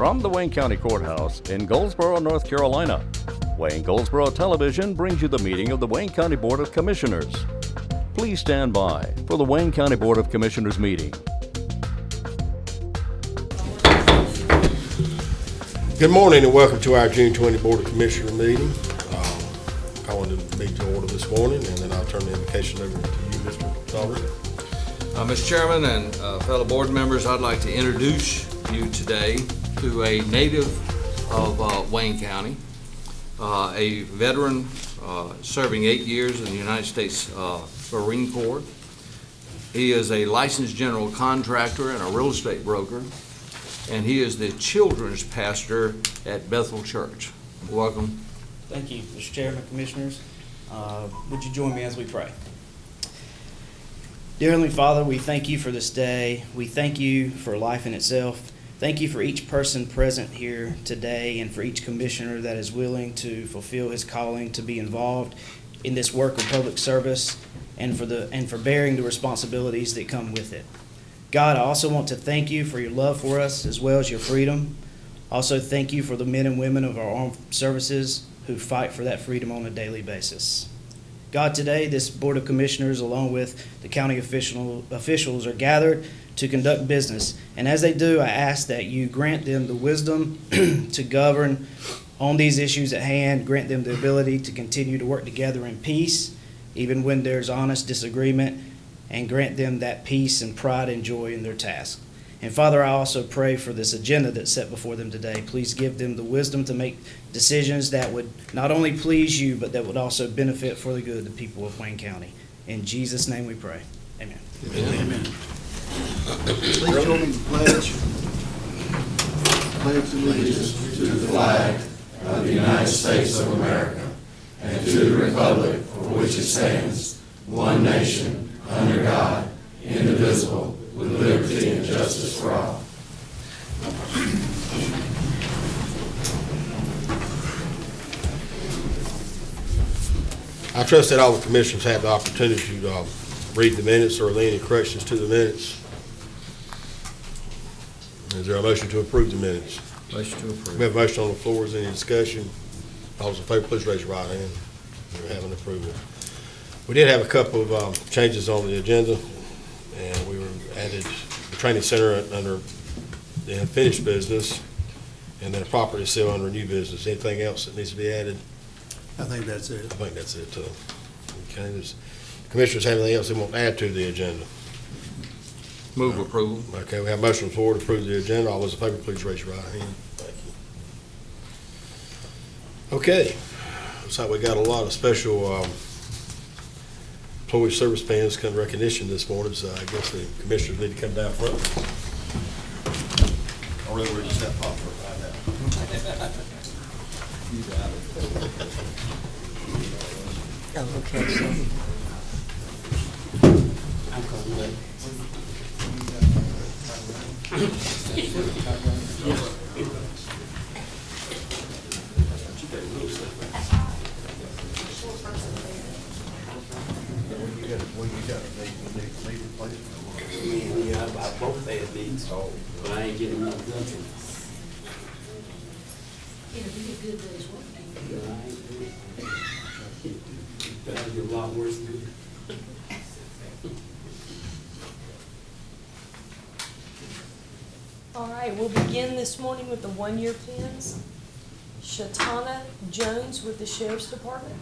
From the Wayne County Courthouse in Goldsboro, North Carolina, Wayne Goldsboro Television brings you the meeting of the Wayne County Board of Commissioners. Please stand by for the Wayne County Board of Commissioners meeting. Good morning and welcome to our June 20 Board of Commissioners meeting. Calling the meeting to order this morning, and then I'll turn the invocation over to you, Mr. Talley. Mr. Chairman and fellow board members, I'd like to introduce you today to a native of Wayne County, a veteran serving 8 years in the United States Marine Corps. He is a licensed general contractor and a real estate broker, and he is the children's pastor at Bethel Church. Welcome. Thank you, Mr. Chairman, Commissioners. Would you join me as we pray? Dear Heavenly Father, we thank you for this day. We thank you for life in itself. Thank you for each person present here today and for each commissioner that is willing to fulfill his calling to be involved in this work of public service and for bearing the responsibilities that come with it. God, I also want to thank you for your love for us as well as your freedom. Also thank you for the men and women of our armed services who fight for that freedom on a daily basis. God, today this Board of Commissioners along with the county officials are gathered to conduct business. And as they do, I ask that you grant them the wisdom to govern on these issues at hand, grant them the ability to continue to work together in peace, even when there's honest disagreement, and grant them that peace and pride and joy in their task. And Father, I also pray for this agenda that's set before them today. Please give them the wisdom to make decisions that would not only please you, but that would also benefit for the good of the people of Wayne County. In Jesus' name we pray. Amen. Amen. Please join me in the pledge. Pledge allegiance to the flag of the United States of America and to the republic for which it stands, one nation, under God, indivisible, with liberty and justice for all. I trust that all the commissioners have the opportunity to read the minutes or any corrections to the minutes. Is there a motion to approve the minutes? Motion to approve. We have a motion on the floor. Is there any discussion? All those in favor, please raise your right hand. We have an approval. We did have a couple of changes on the agenda, and we added the training center under the unfinished business, and then a property sale under new business. Anything else that needs to be added? I think that's it. I think that's it too. Okay, does commissioners have anything else they want to add to the agenda? Move approval. Okay, we have a motion on the floor to approve the agenda. All those in favor, please raise your right hand. Thank you. Okay, looks like we got a lot of special employee service plans kind of recognition this morning, so I guess the commissioners need to come down front. Or really, we're just that popular right now. You got it. Oh, okay, so I'm going to yeah, about both bad needs, but I ain't getting enough done. It'll be a good day's work. But I'll do a lot worse than good. All right, we'll begin this morning with the one-year pins. Shatana Jones with the Sheriff's Department.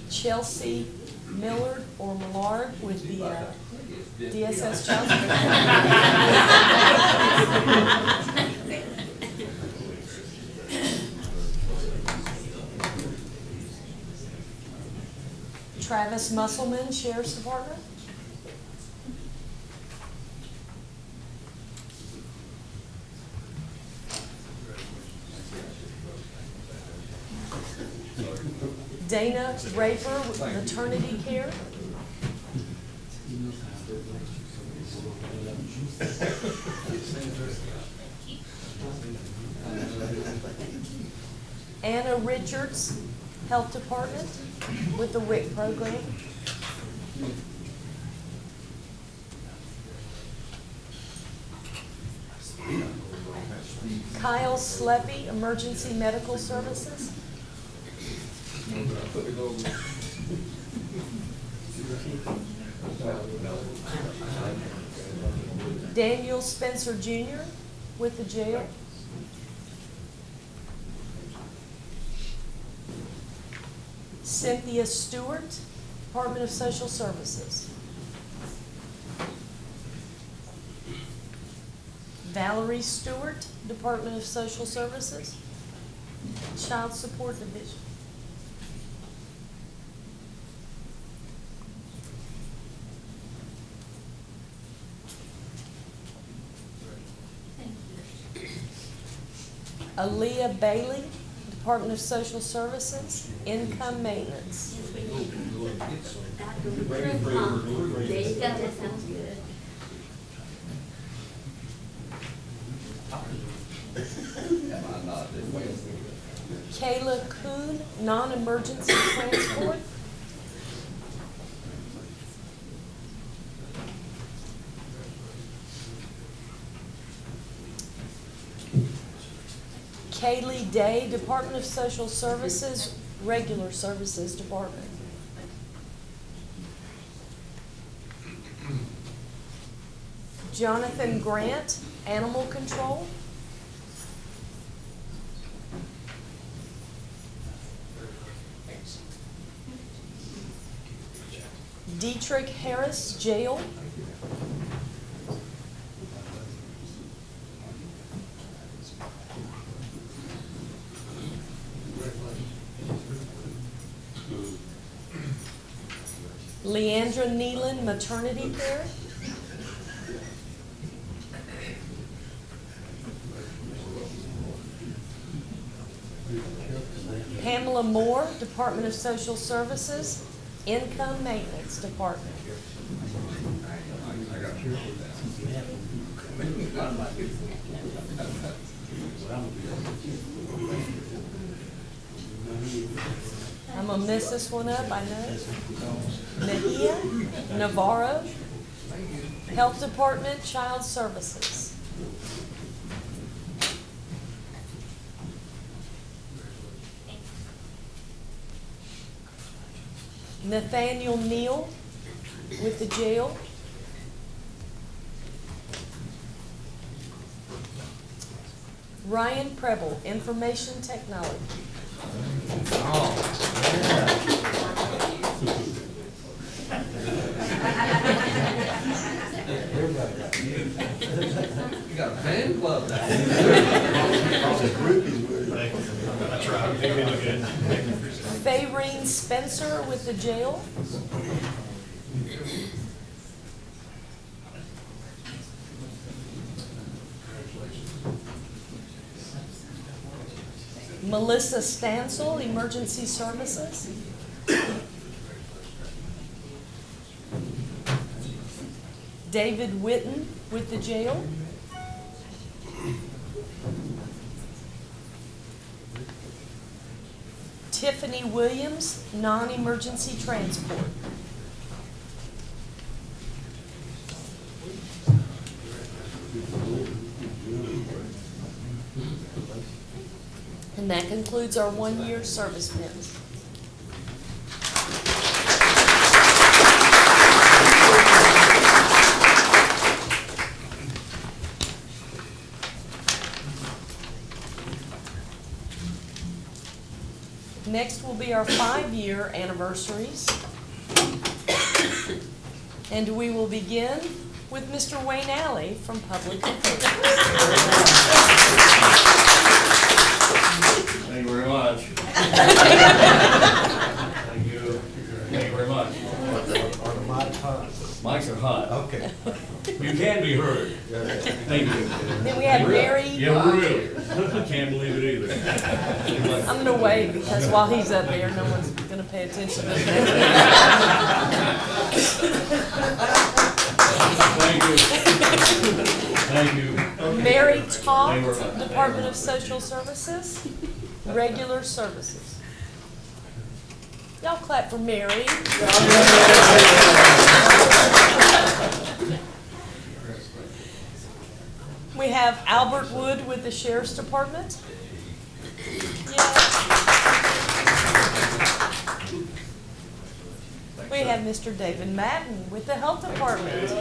Chelsea Millard or Millard with the DSS Child Travis Musselman, Sheriff's Department. Dana Raper with maternity care. Anna Richards, Health Department with the WIC program. Kyle Sleppy, Emergency Medical Services. Daniel Spencer Jr. with the jail. Cynthia Stewart, Department of Social Services. Valerie Stewart, Department of Social Services, Child Support Division. Aaliyah Bailey, Department of Social Services, Income Maintenance. There you go, that sounds good. Kayla Kuhn, Non-Emergency Transport. Kaylee Day, Department of Social Services, Regular Services Department. Jonathan Grant, Animal Control. Dietrich Harris, Jail. Leandra Nealon, Maternity Care. Pamela Moore, Department of Social Services, Income Maintenance Department. I'm gonna mess this one up, I know. Mejia Navarro, Health Department, Child Services. Nathaniel Neal with the jail. Ryan Preble, Information Technology. You got a fan club now. Fayreen Spencer with the jail. Melissa Stansel, Emergency Services. David Witten with the jail. Tiffany Williams, Non-Emergency Transport. And that concludes our one-year service pins. Next will be our 5-year anniversaries. And we will begin with Mr. Wayne Alley from Public Affairs. Thank you very much. Thank you. Thank you very much. Are the mics hot? Mics are hot. Okay. You can be heard. Thank you. Then we have Mary. Yeah, really. I can't believe it either. I'm going to wait because while he's up there, no one's going to pay attention to him. Thank you. Thank you. Mary Toft, Department of Social Services, Regular Services. Y'all clap for Mary. We have Albert Wood with the Sheriff's Department. We have Mr. David Madden with the Health Department.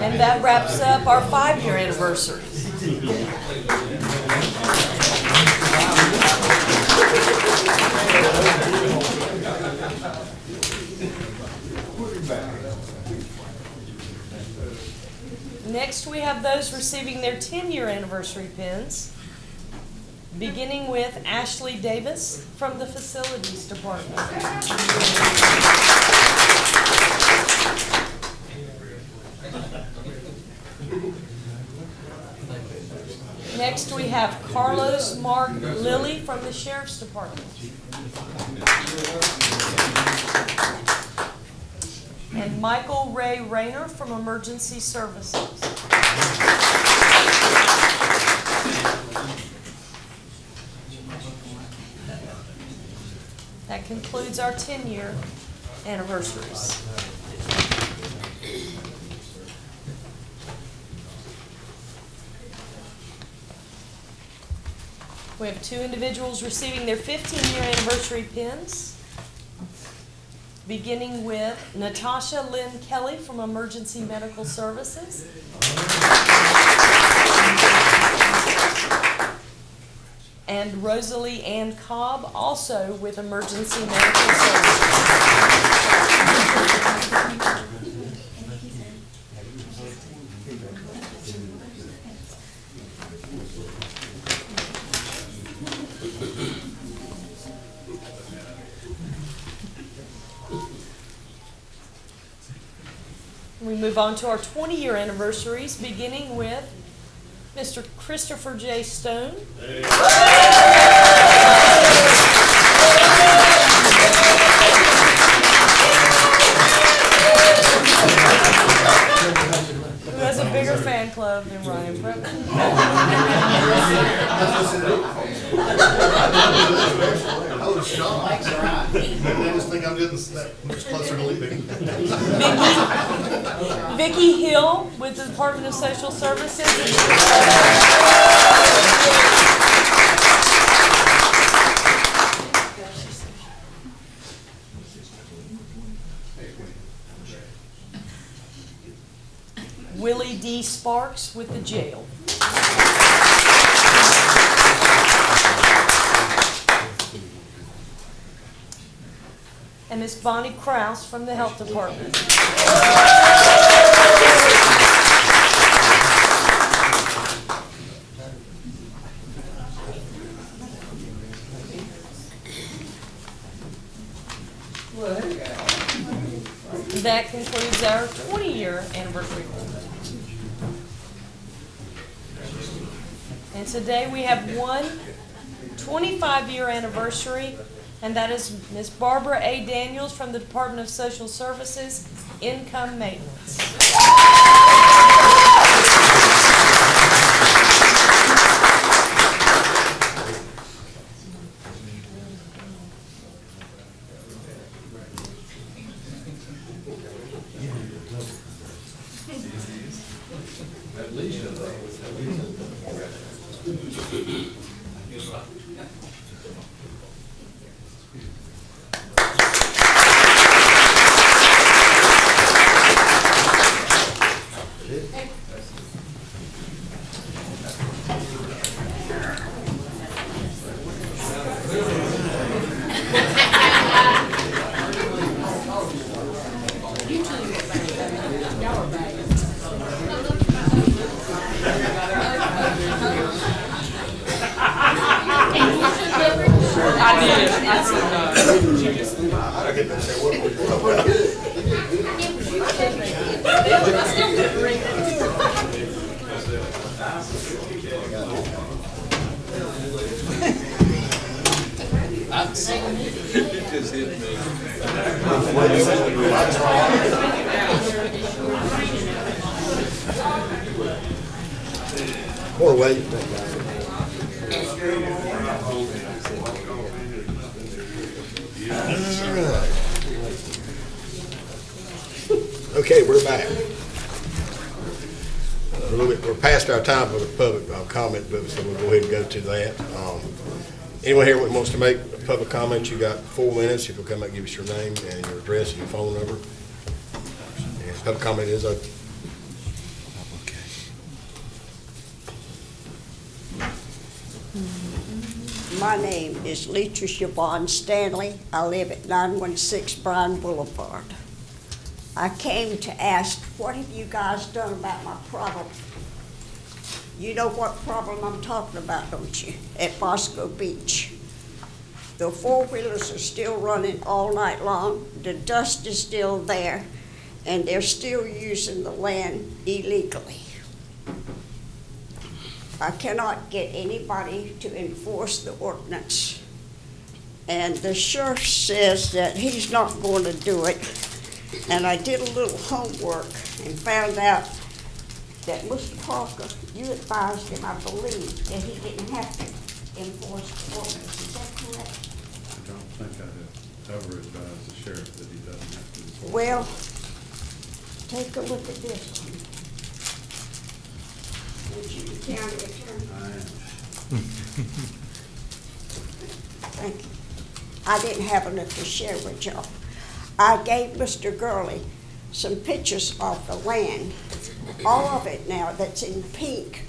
And that wraps up our 5-year anniversary. Next, we have those receiving their 10-year anniversary pins, beginning with Ashley Davis from the Facilities Department. Next, we have Carlos Mark Lilly from the Sheriff's Department. And Michael Ray Rayner from Emergency Services. That concludes our 10-year anniversaries. We have 2 individuals receiving their 15-year anniversary pins, beginning with Natasha Lynn Kelly from Emergency Medical Services. And Rosalie Ann Cobb, also with Emergency Medical Services. We move on to our 20-year anniversaries, beginning with Mr. Christopher J. Stone. Who has a bigger fan club than Ryan Prepman. I was shocked. I just think I'm getting that much closer to leaving. Vicki Hill with the Department of Social Services. Willie D. Sparks with the jail. And Miss Bonnie Krause from the Health Department. That concludes our 20-year anniversary. And today we have one 25-year anniversary, and that is Ms. Barbara A. Daniels from the Department of Social Services, Income Maintenance. It just hit me. Morning, Wade. Okay, we're back. We're past our time for the public comment, but so we'll go ahead and go to that. Anyone here that wants to make a public comment, you got 4 minutes. If you'll come out, give us your name and your address and your phone number. And public comment is open. My name is Leitra Siobhan Stanley. I live at 916 Bryan Boulevard. I came to ask, what have you guys done about my problem? You know what problem I'm talking about, don't you? At Bosco Beach. The four-wheelers are still running all night long. The dust is still there, and they're still using the land illegally. I cannot get anybody to enforce the ordinance. And the sheriff says that he's not going to do it. And I did a little homework and found out that Mr. Parker, you advised him, I believe, that he didn't have to enforce the ordinance. Is that correct? I don't think I have ever advised the sheriff that he doesn't have to enforce. Well, take a look at this one. Would you be county attorney? I am. Thank you. I didn't have enough to share with y'all. I gave Mr. Gurley some pictures of the land. All of it now that's in pink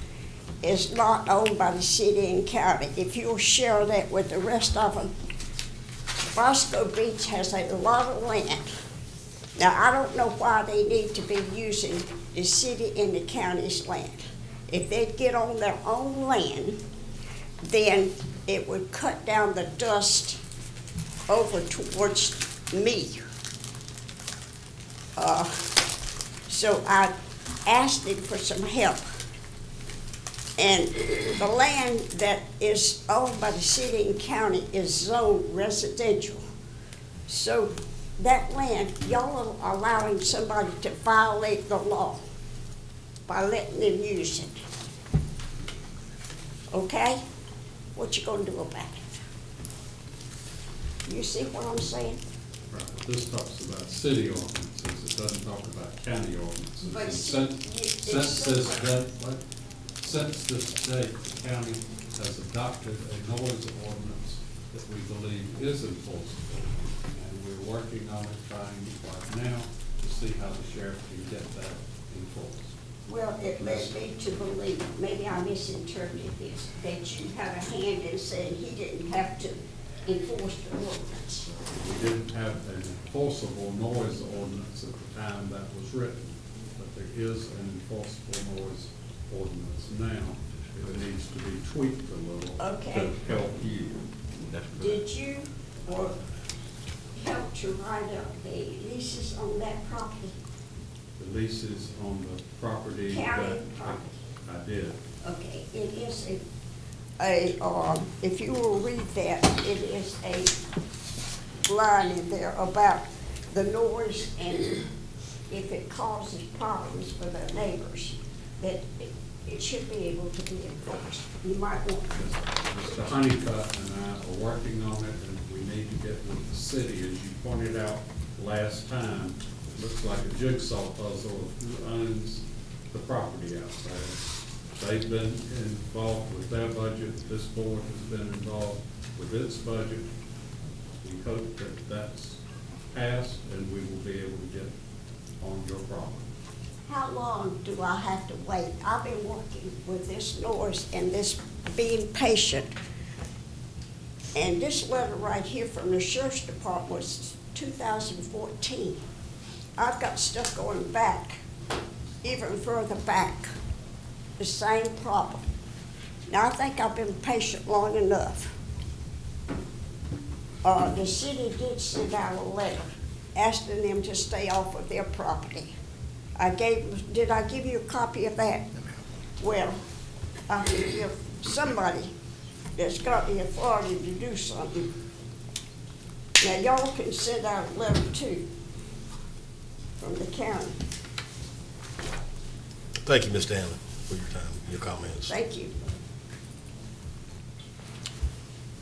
is not owned by the city and county. If you'll share that with the rest of them. Bosco Beach has a lot of land. Now, I don't know why they need to be using the city and the county's land. If they'd get on their own land, then it would cut down the dust over towards me. So I asked him for some help. And the land that is owned by the city and county is zoned residential. So that land, y'all are allowing somebody to violate the law by letting them use it. Okay? What you gonna do about it? You see what I'm saying? Right, this talks about city ordinances, it doesn't talk about county ordinances. But And see, since this date, the county has adopted a noise ordinance that we believe is enforceable. And we're working on it, trying right now to see how the sheriff can get that enforced. Well, it led me to believe, maybe I misinterpreted this, that you had a hand in saying he didn't have to enforce the ordinance. We didn't have an enforceable noise ordinance at the time that was written, but there is an enforceable noise ordinance now. It needs to be tweaked a little Okay. to help you. Did you or help to write up the leases on that property? The leases on the property County that property. I did. Okay, it is if you will read that, it is a line in there about the noise and if it causes problems for the neighbors, that it should be able to be enforced. You might want to. Mr. Honeycutt and I are working on it, and we need to get with the city. As you pointed out last time, it looks like a jigsaw puzzle of who owns the property out there. They've been involved with their budget. This board has been involved with its budget. We hope that that's passed, and we will be able to get on your property. How long do I have to wait? I've been working with this noise and this being patient. And this letter right here from the sheriff's department was 2014. I've got stuff going back, even further back, the same problem. Now, I think I've been patient long enough. The city did send out a letter asking them to stay off of their property. Did I give you a copy of that? Well, I can give somebody that's got the authority to do something. Now, y'all can send out a letter too from the county. Thank you, Ms. Stanley, for your time, your comments. Thank you.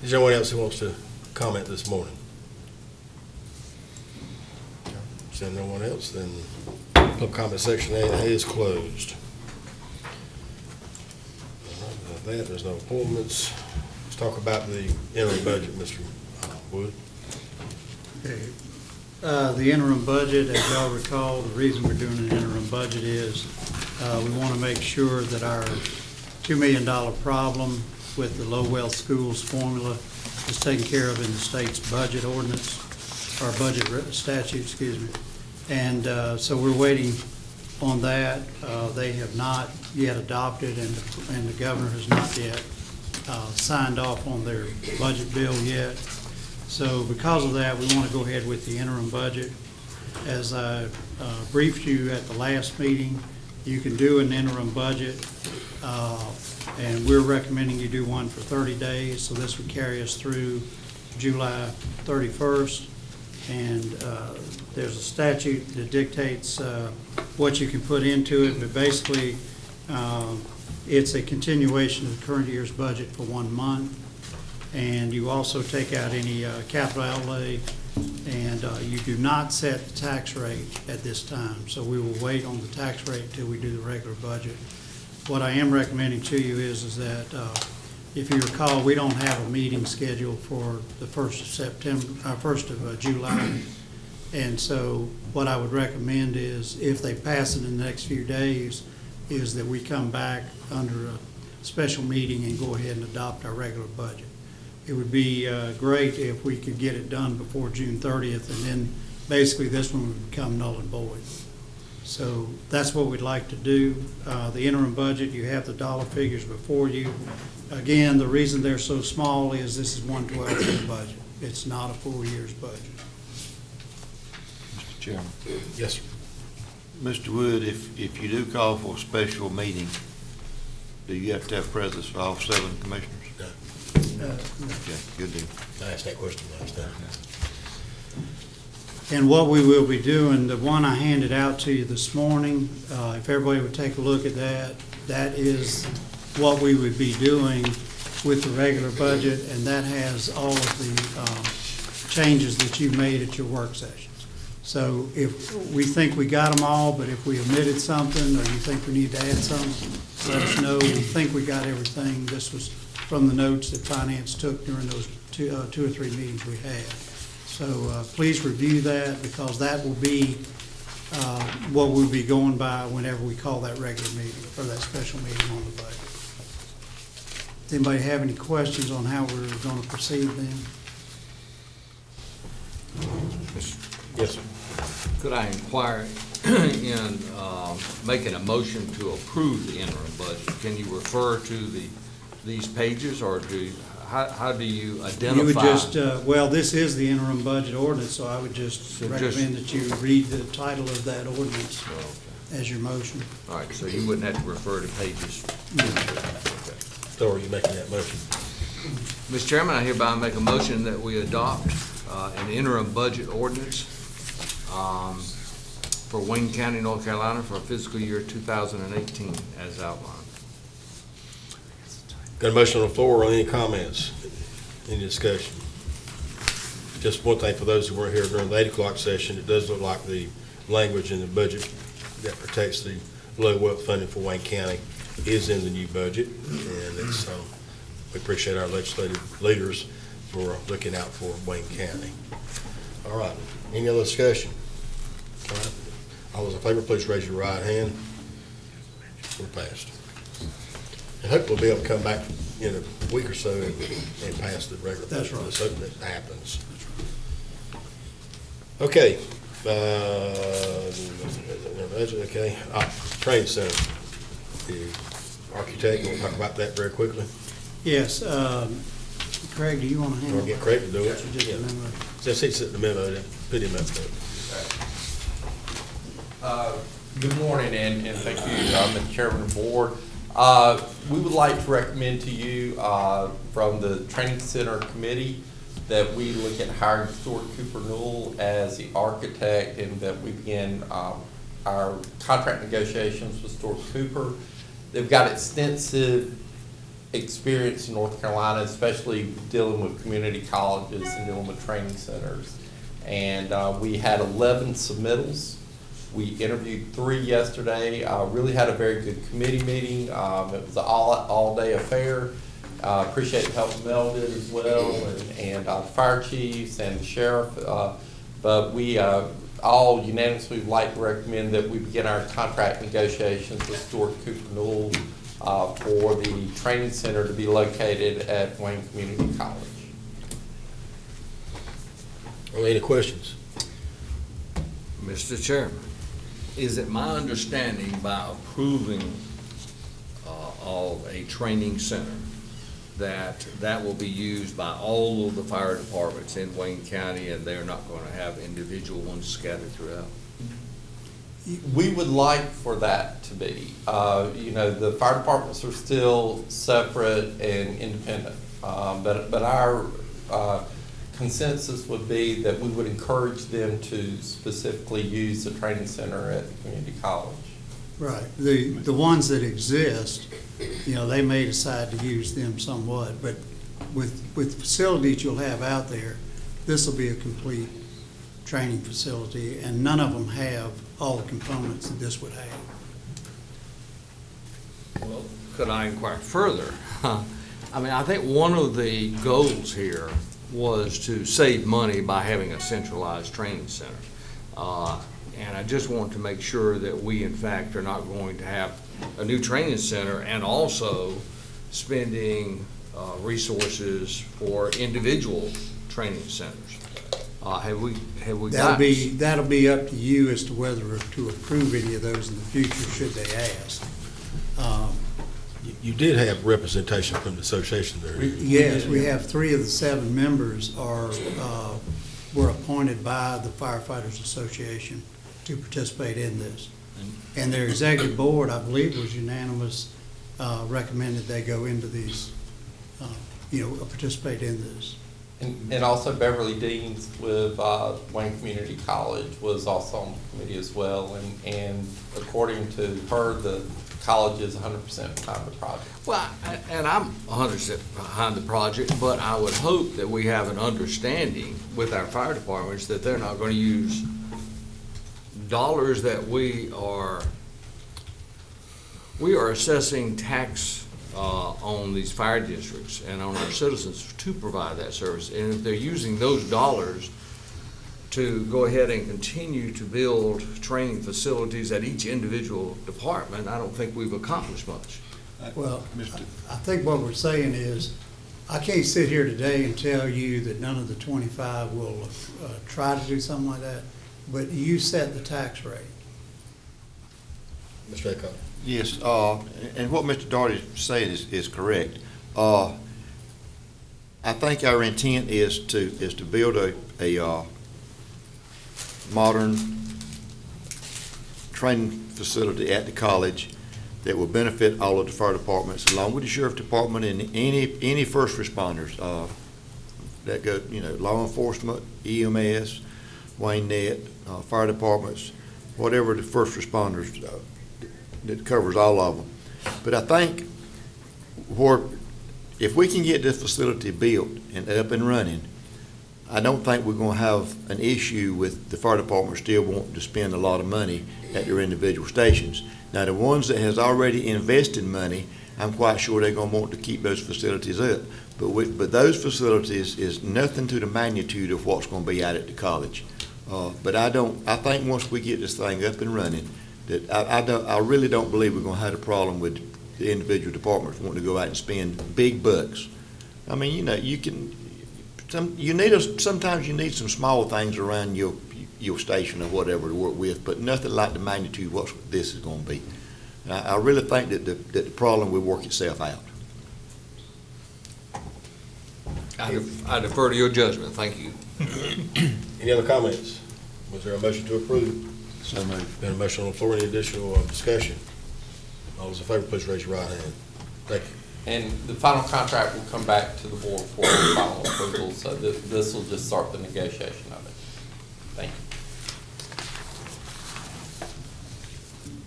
Is there anyone else who wants to comment this morning? Is there no one else, then public comment section A is closed. All right, with that, there's no appointments. Let's talk about the interim budget, Mr. Wood. Okay. The interim budget, as y'all recall, the reason we're doing an interim budget is we want to make sure that our $2 million problem with the low wealth schools formula is taken care of in the state's budget ordinance, or budget statute, excuse me. And so we're waiting on that. They have not yet adopted, and the governor has not yet signed off on their budget bill yet. So because of that, we want to go ahead with the interim budget. As I briefed you at the last meeting, you can do an interim budget, and we're recommending you do one for 30 days. So this would carry us through July 31st. And there's a statute that dictates what you can put into it, but basically it's a continuation of the current year's budget for 1 month. And you also take out any capital outlay, and you do not set the tax rate at this time. So we will wait on the tax rate until we do the regular budget. What I am recommending to you is that if you recall, we don't have a meeting scheduled for the 1st of July. And so what I would recommend is, if they pass it in the next few days, is that we come back under a special meeting and go ahead and adopt our regular budget. It would be great if we could get it done before June 30th, and then basically this one would become null and void. So that's what we'd like to do. The interim budget, you have the dollar figures before you. Again, the reason they're so small is this is 1/12 of the budget. It's not a full year's budget. Mr. Chairman. Yes, sir. Mr. Wood, if you do call for a special meeting, do you have to have presence for all 7 commissioners? No. Okay, good deal. I asked that question last time. And what we will be doing, the one I handed out to you this morning, if everybody would take a look at that, that is what we would be doing with the regular budget, and that has all of the changes that you made at your work sessions. So if we think we got them all, but if we omitted something, or you think we need to add something, let us know. We think we got everything. This was from the notes that Finance took during those two or three meetings we had. So please review that, because that will be what we'll be going by whenever we call that regular meeting, or that special meeting on the budget. Does anybody have any questions on how we're going to proceed then? Yes, sir. Could I inquire in making a motion to approve the interim budget? Can you refer to these pages, or how do you identify? You would just, well, this is the interim budget ordinance, so I would just recommend that you read the title of that ordinance as your motion. All right, so you wouldn't have to refer to pages? No. Okay. So are you making that motion? Mr. Chairman, I hereby make a motion that we adopt an interim budget ordinance for Wayne County, North Carolina for fiscal year 2018 as outlined. Got a motion on the floor, or any comments, any discussion? Just one thing for those who weren't here during the 8 o'clock session, it does look like the language in the budget that protects the low wealth funding for Wayne County is in the new budget, and it's, we appreciate our legislative leaders for looking out for Wayne County. All right, any other discussion? All right, all those in favor, please raise your right hand. We're passed. And hopefully we'll be able to come back in a week or so and pass the regular. That's right. Let's hope that happens. Okay. Okay. Training center. The architect, you want to talk about that very quickly? Yes. Craig, do you want to handle Or get Craig to do it? Just Yeah. a minute. Since he's in the memo, then put him up there. Good morning, and thank you, Mr. Chairman of the Board. We would like to recommend to you from the Training Center Committee that we look at hiring Stuart Cooper Newell as the architect, and that we begin our contract negotiations with Stuart Cooper. They've got extensive experience in North Carolina, especially dealing with community colleges and dealing with training centers. And we had 11 submittals. We interviewed 3 yesterday. Really had a very good committee meeting. It was an all-day affair. Appreciate the help Mel did as well, and the fire chiefs and the sheriff. But we all unanimously would like to recommend that we begin our contract negotiations with Stuart Cooper Newell for the training center to be located at Wayne Community College. Any questions? Mr. Chairman, is it my understanding by approving of a training center that will be used by all of the fire departments in Wayne County, and they're not going to have individual ones scattered throughout? We would like for that to be. You know, the fire departments are still separate and independent, but our consensus would be that we would encourage them to specifically use the training center at the community college. Right. The ones that exist, you know, they may decide to use them somewhat, but with facilities you'll have out there, this will be a complete training facility, and none of them have all the components that this would have. Well, could I inquire further? I mean, I think one of the goals here was to save money by having a centralized training center. And I just want to make sure that we, in fact, are not going to have a new training center and also spending resources for individual training centers. Have we That'll be up to you as to whether to approve any of those in the future, should they ask. You did have representation from the association there. Yes, we have 3 of the 7 members were appointed by the Firefighters Association to participate in this. And their executive board, I believe, was unanimous, recommended they go into these, participate in this. And also Beverly Deans with Wayne Community College was also on the committee as well. And according to her, the college is 100% behind the project. Well, and I'm 100% behind the project, but I would hope that we have an understanding with our fire departments that they're not going to use dollars that we are assessing tax on these fire districts and on our citizens to provide that service. And if they're using those dollars to go ahead and continue to build training facilities at each individual department, I don't think we've accomplished much. Well, I think what we're saying is, I can't sit here today and tell you that none of the 25 will try to do something like that, but you set the tax rate. Mr. Aycock. Yes, and what Mr. Daugherty is saying is correct. I think our intent is to build a modern training facility at the college that will benefit all of the fire departments, along with the sheriff department and any first responders that go, law enforcement, EMS, Wayne Net, fire departments, whatever the first responders, that covers all of them. But I think if we can get this facility built and up and running, I don't think we're going to have an issue with the fire department still wanting to spend a lot of money at their individual stations. Now, the ones that has already invested money, I'm quite sure they're going to want to keep those facilities up. But those facilities is nothing to the magnitude of what's going to be out at the college. But I think once we get this thing up and running, that I really don't believe we're going to have a problem with the individual departments wanting to go out and spend big bucks. I mean, sometimes you need some small things around your station or whatever to work with, but nothing like the magnitude of what this is going to be. And I really think that the problem will work itself out. I defer to your judgment. Thank you. Any other comments? Was there a motion to approve? So moved. Been a motion on the floor. Any additional discussion? All those in favor, please raise your right hand. Thank you. And the final contract will come back to the board for final approval, so this will just start the negotiation of it. Thank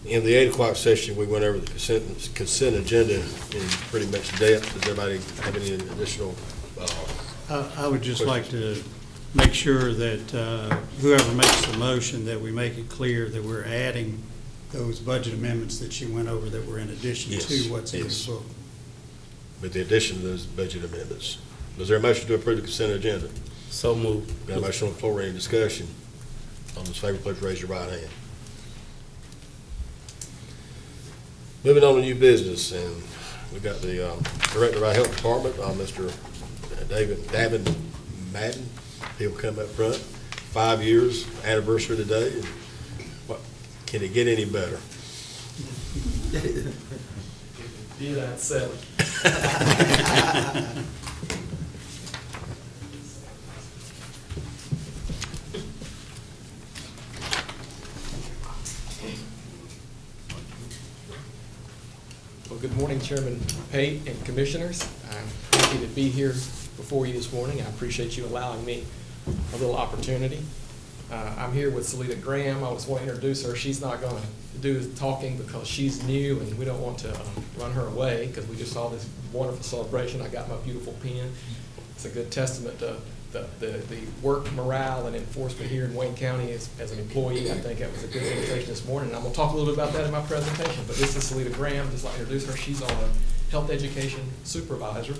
In the 8 o'clock session, we went over the consent agenda in pretty much depth. Does everybody have any additional? I would just like to make sure that whoever makes the motion, that we make it clear that we're adding those budget amendments that she went over that were in addition to what's in the book. With the addition of those budget amendments. Was there a motion to approve the consent agenda? So moved. Got a motion on the floor, any discussion? All those in favor, please raise your right hand. Moving on to new business, and we got the Director of our Health Department, Mr. Davin Madden. He'll come up front. 5 years anniversary today. And what, can it get any better? Yeah, that's it. Well, good morning, Chairman Pate and Commissioners. I'm happy to be here before you this morning. I appreciate you allowing me a little opportunity. I'm here with Salita Graham. I just want to introduce her. She's not going to do the talking because she's new and we don't want to run her away because we just saw this wonderful celebration. I got my beautiful pen. It's a good testament to the work morale and enforcement here in Wayne County as an employee. I think that was a good invitation this morning. And I'm going to talk a little bit about that in my presentation. But this is Salita Graham. Just like to introduce her. She's our health education supervisor.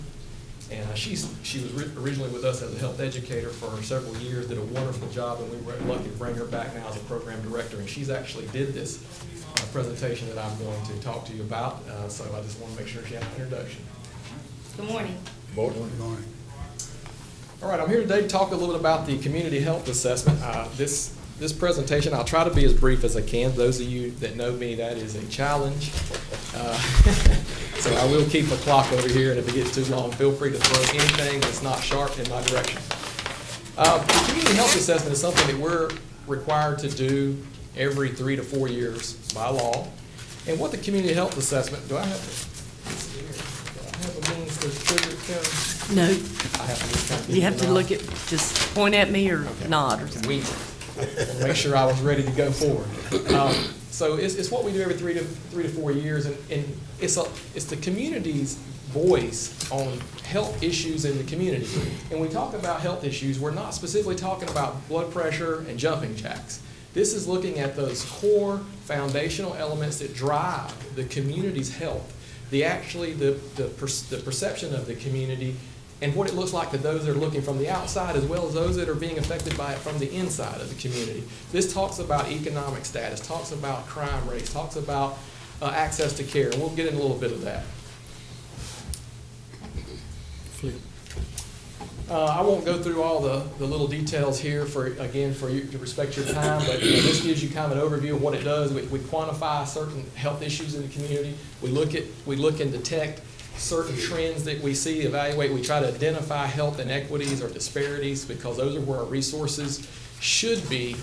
And she was originally with us as a health educator for several years, did a wonderful job, and we were lucky to bring her back now as a program director. And she's actually did this presentation that I'm going to talk to you about. So I just want to make sure she has an introduction. Good morning. Good morning. All right, I'm here today to talk a little bit about the community health assessment. This presentation, I'll try to be as brief as I can. Those of you that know me, that is a challenge. So I will keep a clock over here, and if it gets too long, feel free to throw anything that's not sharp in my direction. The community health assessment is something that we're required to do every 3 to 4 years by law. And what the community health assessment, do I have a means to trigger it, Karen? No. I have to just kind of You have to look at, just point at me or nod or something. Make sure I was ready to go forward. So it's what we do every 3 to 4 years, and it's the community's voice on health issues in the community. And when we talk about health issues, we're not specifically talking about blood pressure and jumping jacks. This is looking at those core foundational elements that drive the community's health, the perception of the community, and what it looks like to those that are looking from the outside as well as those that are being affected by it from the inside of the community. This talks about economic status, talks about crime rates, talks about access to care, and we'll get into a little bit of that. I won't go through all the little details here for you to respect your time, but this gives you kind of an overview of what it does. We quantify certain health issues in the community. We look and detect certain trends that we see, evaluate. We try to identify health inequities or disparities because those are where our resources should be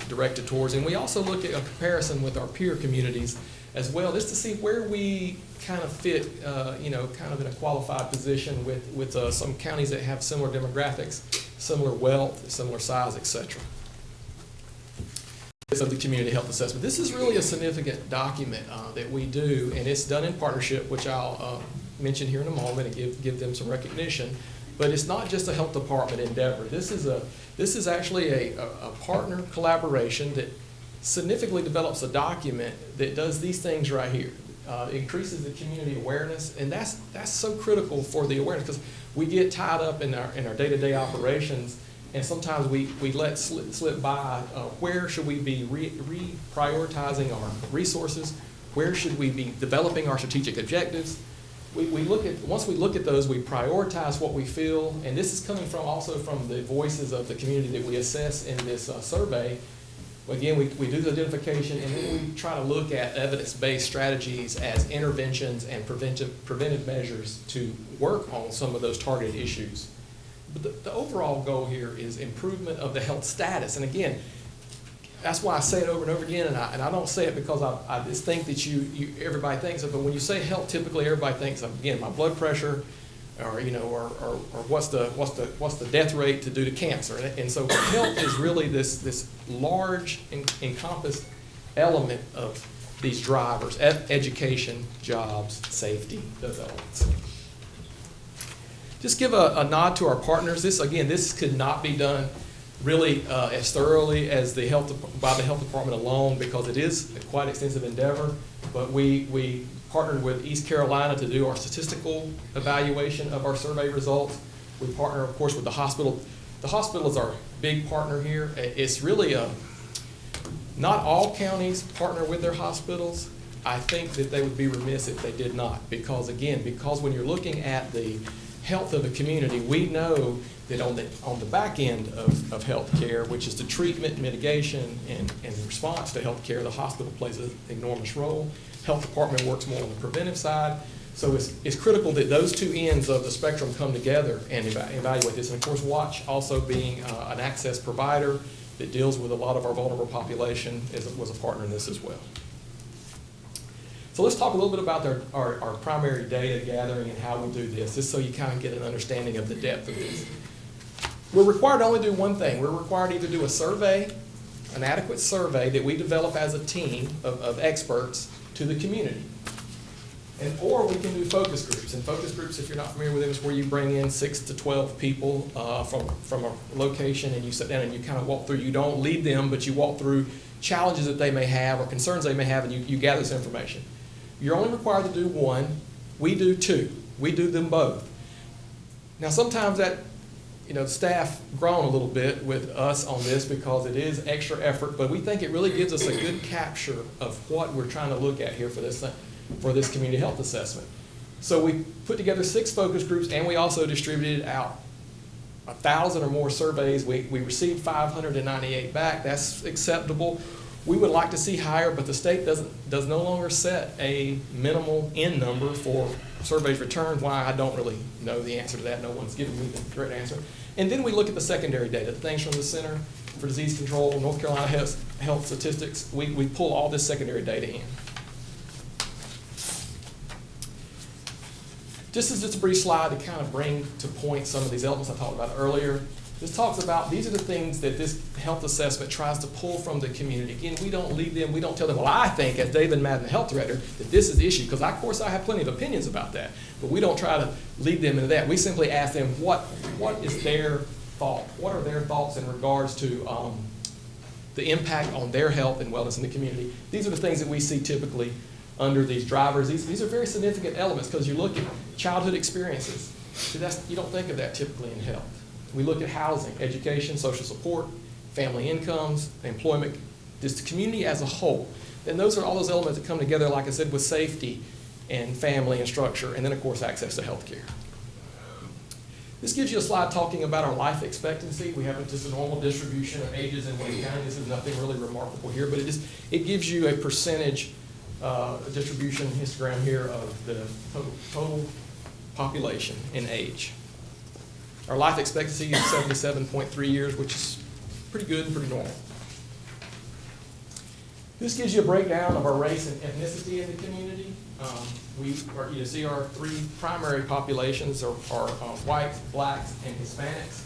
directed towards. And we also look at a comparison with our peer communities as well, just to see where we kind of fit, kind of in a qualified position with some counties that have similar demographics, similar wealth, similar size, etc. Of the community health assessment. This is really a significant document that we do, and it's done in partnership, which I'll mention here in a moment and give them some recognition. But it's not just a health department endeavor. This is actually a partner collaboration that significantly develops a document that does these things right here. It increases the community awareness, and that's so critical for the awareness because we get tied up in our day-to-day operations, and sometimes we let slip by where should we be reprioritizing our resources, where should we be developing our strategic objectives. Once we look at those, we prioritize what we feel, and this is coming also from the voices of the community that we assess in this survey. Again, we do the identification, and then we try to look at evidence-based strategies as interventions and preventive measures to work on some of those targeted issues. But the overall goal here is improvement of the health status. And again, that's why I say it over and over again, and I don't say it because I just think that everybody thinks of it. But when you say health, typically everybody thinks of, again, my blood pressure, or what's the death rate due to cancer. And so health is really this large encompassed element of these drivers: education, jobs, safety, those elements. Just give a nod to our partners. This could not be done really as thoroughly as by the health department alone, because it is a quite extensive endeavor. But we partnered with East Carolina to do our statistical evaluation of our survey results. We partner, of course, with the hospital. The hospital is our big partner here. It's really not all counties partner with their hospitals. I think that they would be remiss if they did not, because when you're looking at the health of a community, we know that on the back end of health care, which is the treatment, mitigation, and response to health care, the hospital plays an enormous role. Health department works more on the preventive side. So it's critical that those two ends of the spectrum come together and evaluate this. And of course, Watch also being an access provider that deals with a lot of our vulnerable population was a partner in this as well. So let's talk a little bit about our primary data gathering and how we do this, just so you kind of get an understanding of the depth of this. We're required to only do one thing. We're required to either do a survey, an adequate survey that we develop as a team of experts to the community. Or we can do focus groups. And focus groups, if you're not familiar with them, is where you bring in 6 to 12 people from a location, and you sit down and you kind of walk through. You don't lead them, but you walk through challenges that they may have or concerns they may have, and you gather this information. You're only required to do one. We do two. We do them both. Now, sometimes that, staff groan a little bit with us on this because it is extra effort, but we think it really gives us a good capture of what we're trying to look at here for this community health assessment. So we put together 6 focus groups, and we also distributed out 1,000 or more surveys. We received 598 back. That's acceptable. We would like to see higher, but the state does no longer set a minimal end number for surveys returned. Why, I don't really know the answer to that. No one's given me the correct answer. And then we look at the secondary data, the things from the Center for Disease Control, North Carolina Health Statistics. We pull all this secondary data in. This is just a brief slide to kind of bring to point some of these elements I talked about earlier. This talks about, these are the things that this health assessment tries to pull from the community. Again, we don't lead them, we don't tell them, well, I think, as David Madden, the health director, that this is the issue, because of course I have plenty of opinions about that, but we don't try to lead them into that. We simply ask them, what is their thought? What are their thoughts in regards to the impact on their health and wellness in the community? These are the things that we see typically under these drivers. These are very significant elements, because you look at childhood experiences. See, you don't think of that typically in health. We look at housing, education, social support, family incomes, employment, just the community as a whole. And those are all those elements that come together, like I said, with safety and family and structure, and then of course access to health care. This gives you a slide talking about our life expectancy. We have just a normal distribution of ages in Wayne County. This is nothing really remarkable here, but it gives you a percentage distribution histogram here of the total population in age. Our life expectancy is 77.3 years, which is pretty good and pretty normal. This gives you a breakdown of our race and ethnicity in the community. You see our 3 primary populations are whites, blacks, and Hispanics.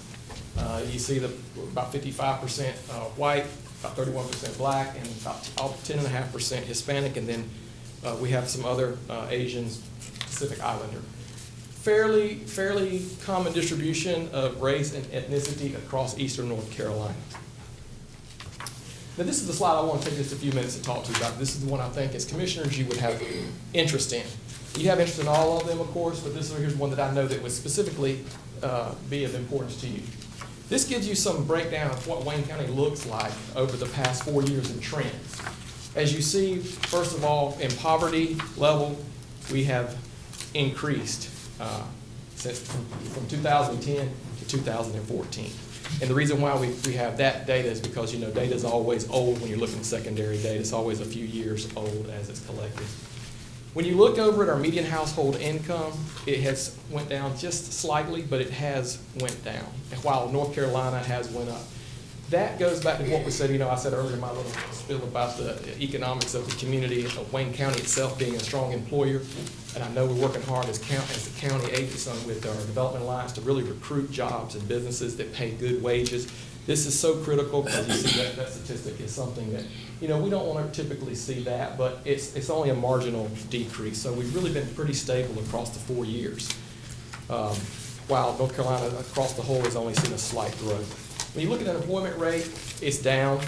You see about 55% white, about 31% black, and about 10.5% Hispanic, and then we have some other Asians, Pacific Islander. Fairly common distribution of race and ethnicity across eastern North Carolina. Now, this is the slide I want to take just a few minutes to talk to you about. This is the one I think as commissioners you would have interest in. You have interest in all of them, of course, but here's one that I know that would specifically be of importance to you. This gives you some breakdown of what Wayne County looks like over the past 4 years in trends. As you see, first of all, in poverty level, we have increased from 2010 to 2014. And the reason why we have that data is because, data is always old when you're looking at secondary data. It's always a few years old as it's collected. When you look over at our median household income, it has went down just slightly, but it has went down, while North Carolina has went up. That goes back to what we said, I said earlier in my little spiel about the economics of the community, of Wayne County itself being a strong employer. And I know we're working hard as the county agency with our Development Alliance to really recruit jobs and businesses that pay good wages. This is so critical because you see that statistic is something that, we don't want to typically see that, but it's only a marginal decrease. So we've really been pretty stable across the 4 years, while North Carolina across the whole has only seen a slight growth. When you look at the unemployment rate, it's down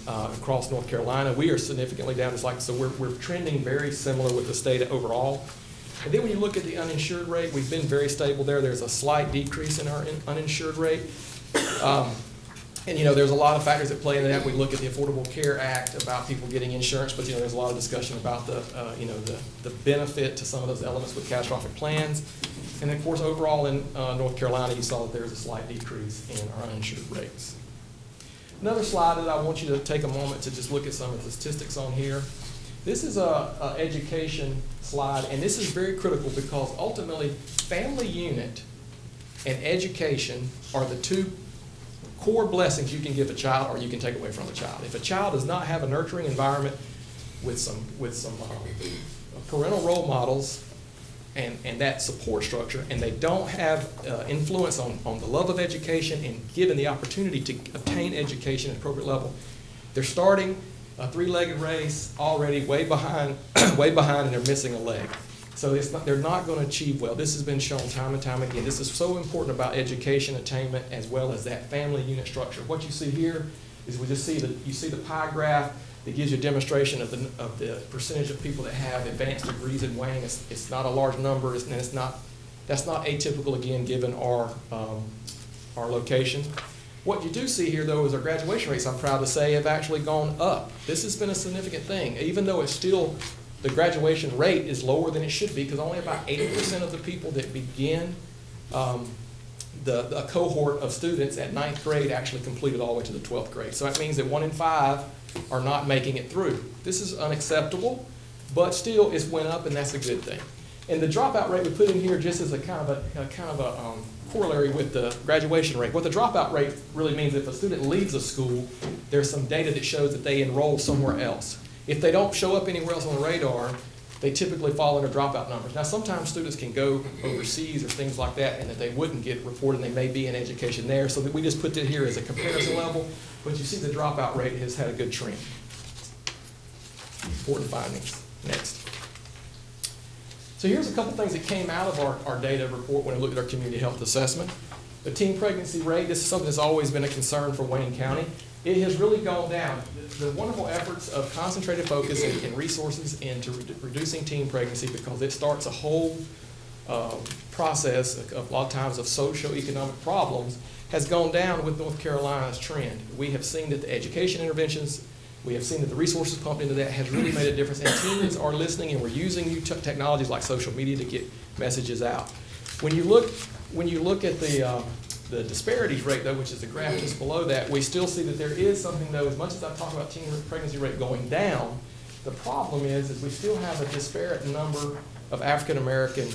across North Carolina. We are significantly down. So we're trending very similar with the state overall. And then when you look at the uninsured rate, we've been very stable there. There's a slight decrease in our uninsured rate. And there's a lot of factors that play into that. We look at the Affordable Care Act about people getting insurance, but there's a lot of discussion about the benefit to some of those elements with catastrophic plans. And of course, overall in North Carolina, you saw that there's a slight decrease in our uninsured rates. Another slide that I want you to take a moment to just look at some of the statistics on here. This is a education slide, and this is very critical because ultimately, family unit and education are the two core blessings you can give a child or you can take away from a child. If a child does not have a nurturing environment with some parental role models and that support structure, and they don't have influence on the love of education and given the opportunity to obtain education at an appropriate level, they're starting a three-legged race already way behind, and they're missing a leg. So they're not going to achieve well. This has been shown time and time again. This is so important about education attainment as well as that family unit structure. What you see here is you see the pie graph that gives you a demonstration of the percentage of people that have advanced degrees in weighing. It's not a large number, and that's not atypical again given our location. What you do see here, though, is our graduation rates, I'm proud to say, have actually gone up. This has been a significant thing, even though it's still the graduation rate is lower than it should be because only about 80% of the people that begin the cohort of students at 9th grade actually completed all the way to the 12th grade. So that means that 1 in 5 are not making it through. This is unacceptable, but still it's went up, and that's a good thing. And the dropout rate we put in here just as a kind of a corollary with the graduation rate. What the dropout rate really means, if a student leaves a school, there's some data that shows that they enroll somewhere else. If they don't show up anywhere else on the radar, they typically fall under dropout numbers. Now, sometimes students can go overseas or things like that, and that they wouldn't get reported, and they may be in education there. So that we just put it here as a comparison level, but you see the dropout rate has had a good trend. Important findings. Next. So here's a couple things that came out of our data report when we looked at our community health assessment. The teen pregnancy rate, this is something that's always been a concern for Wayne County. It has really gone down. The wonderful efforts of concentrated focus and resources into reducing teen pregnancy, because it starts a whole process of a lot of times of socioeconomic problems, has gone down with North Carolina's trend. We have seen that the education interventions, we have seen that the resources pumped into that has really made a difference, and teens are listening, and we're using new technologies like social media to get messages out. When you look at the disparities rate, though, which is the graph just below that, we still see that there is something, though, as much as I talk about teen pregnancy rate going down, the problem is we still have a disparate number of African American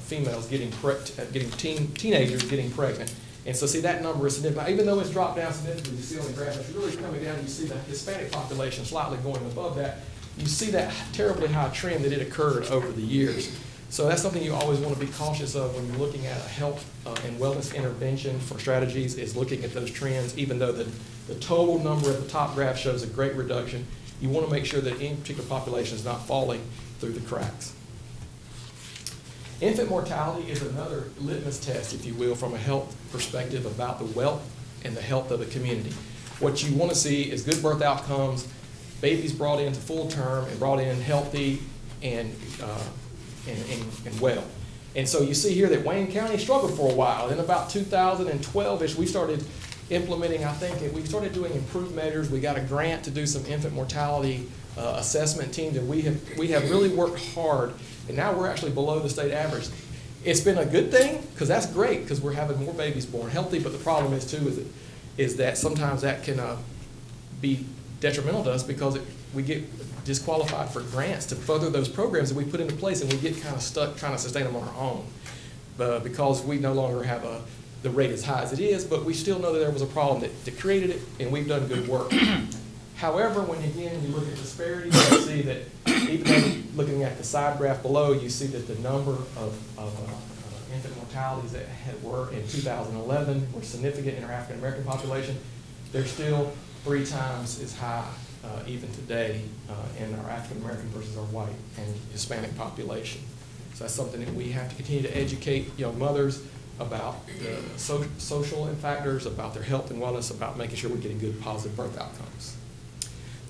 females teenagers getting pregnant. And so see, that number is significant. Even though it's dropped down significantly, you see on the graph, it's really coming down. You see the Hispanic population slightly going above that. You see that terribly high trend that it occurred over the years. So that's something you always want to be cautious of when you're looking at a health and wellness intervention for strategies, is looking at those trends. Even though the total number at the top graph shows a great reduction, you want to make sure that any particular population is not falling through the cracks. Infant mortality is another litmus test, if you will, from a health perspective about the wealth and the health of the community. What you want to see is good birth outcomes, babies brought into full term and brought in healthy and well. And so you see here that Wayne County struggled for a while. In about 2012-ish, we started implementing, we started doing improved measures. We got a grant to do some infant mortality assessment teams, and we have really worked hard, and now we're actually below the state average. It's been a good thing, because that's great, because we're having more babies born healthy, but the problem is, too, is that sometimes that can be detrimental to us, because we get disqualified for grants to further those programs that we put into place, and we get kind of stuck trying to sustain them on our own because we no longer have the rate as high as it is, but we still know that there was a problem that created it, and we've done good work. However, when again you look at disparities, you see that even though looking at the side graph below, you see that the number of infant mortalities that were in 2011 were significant in our African American population. they're still 3 times as high even today in our African American versus our white and Hispanic population. So that's something that we have to continue to educate young mothers about the social factors, about their health and wellness, about making sure we're getting good positive birth outcomes.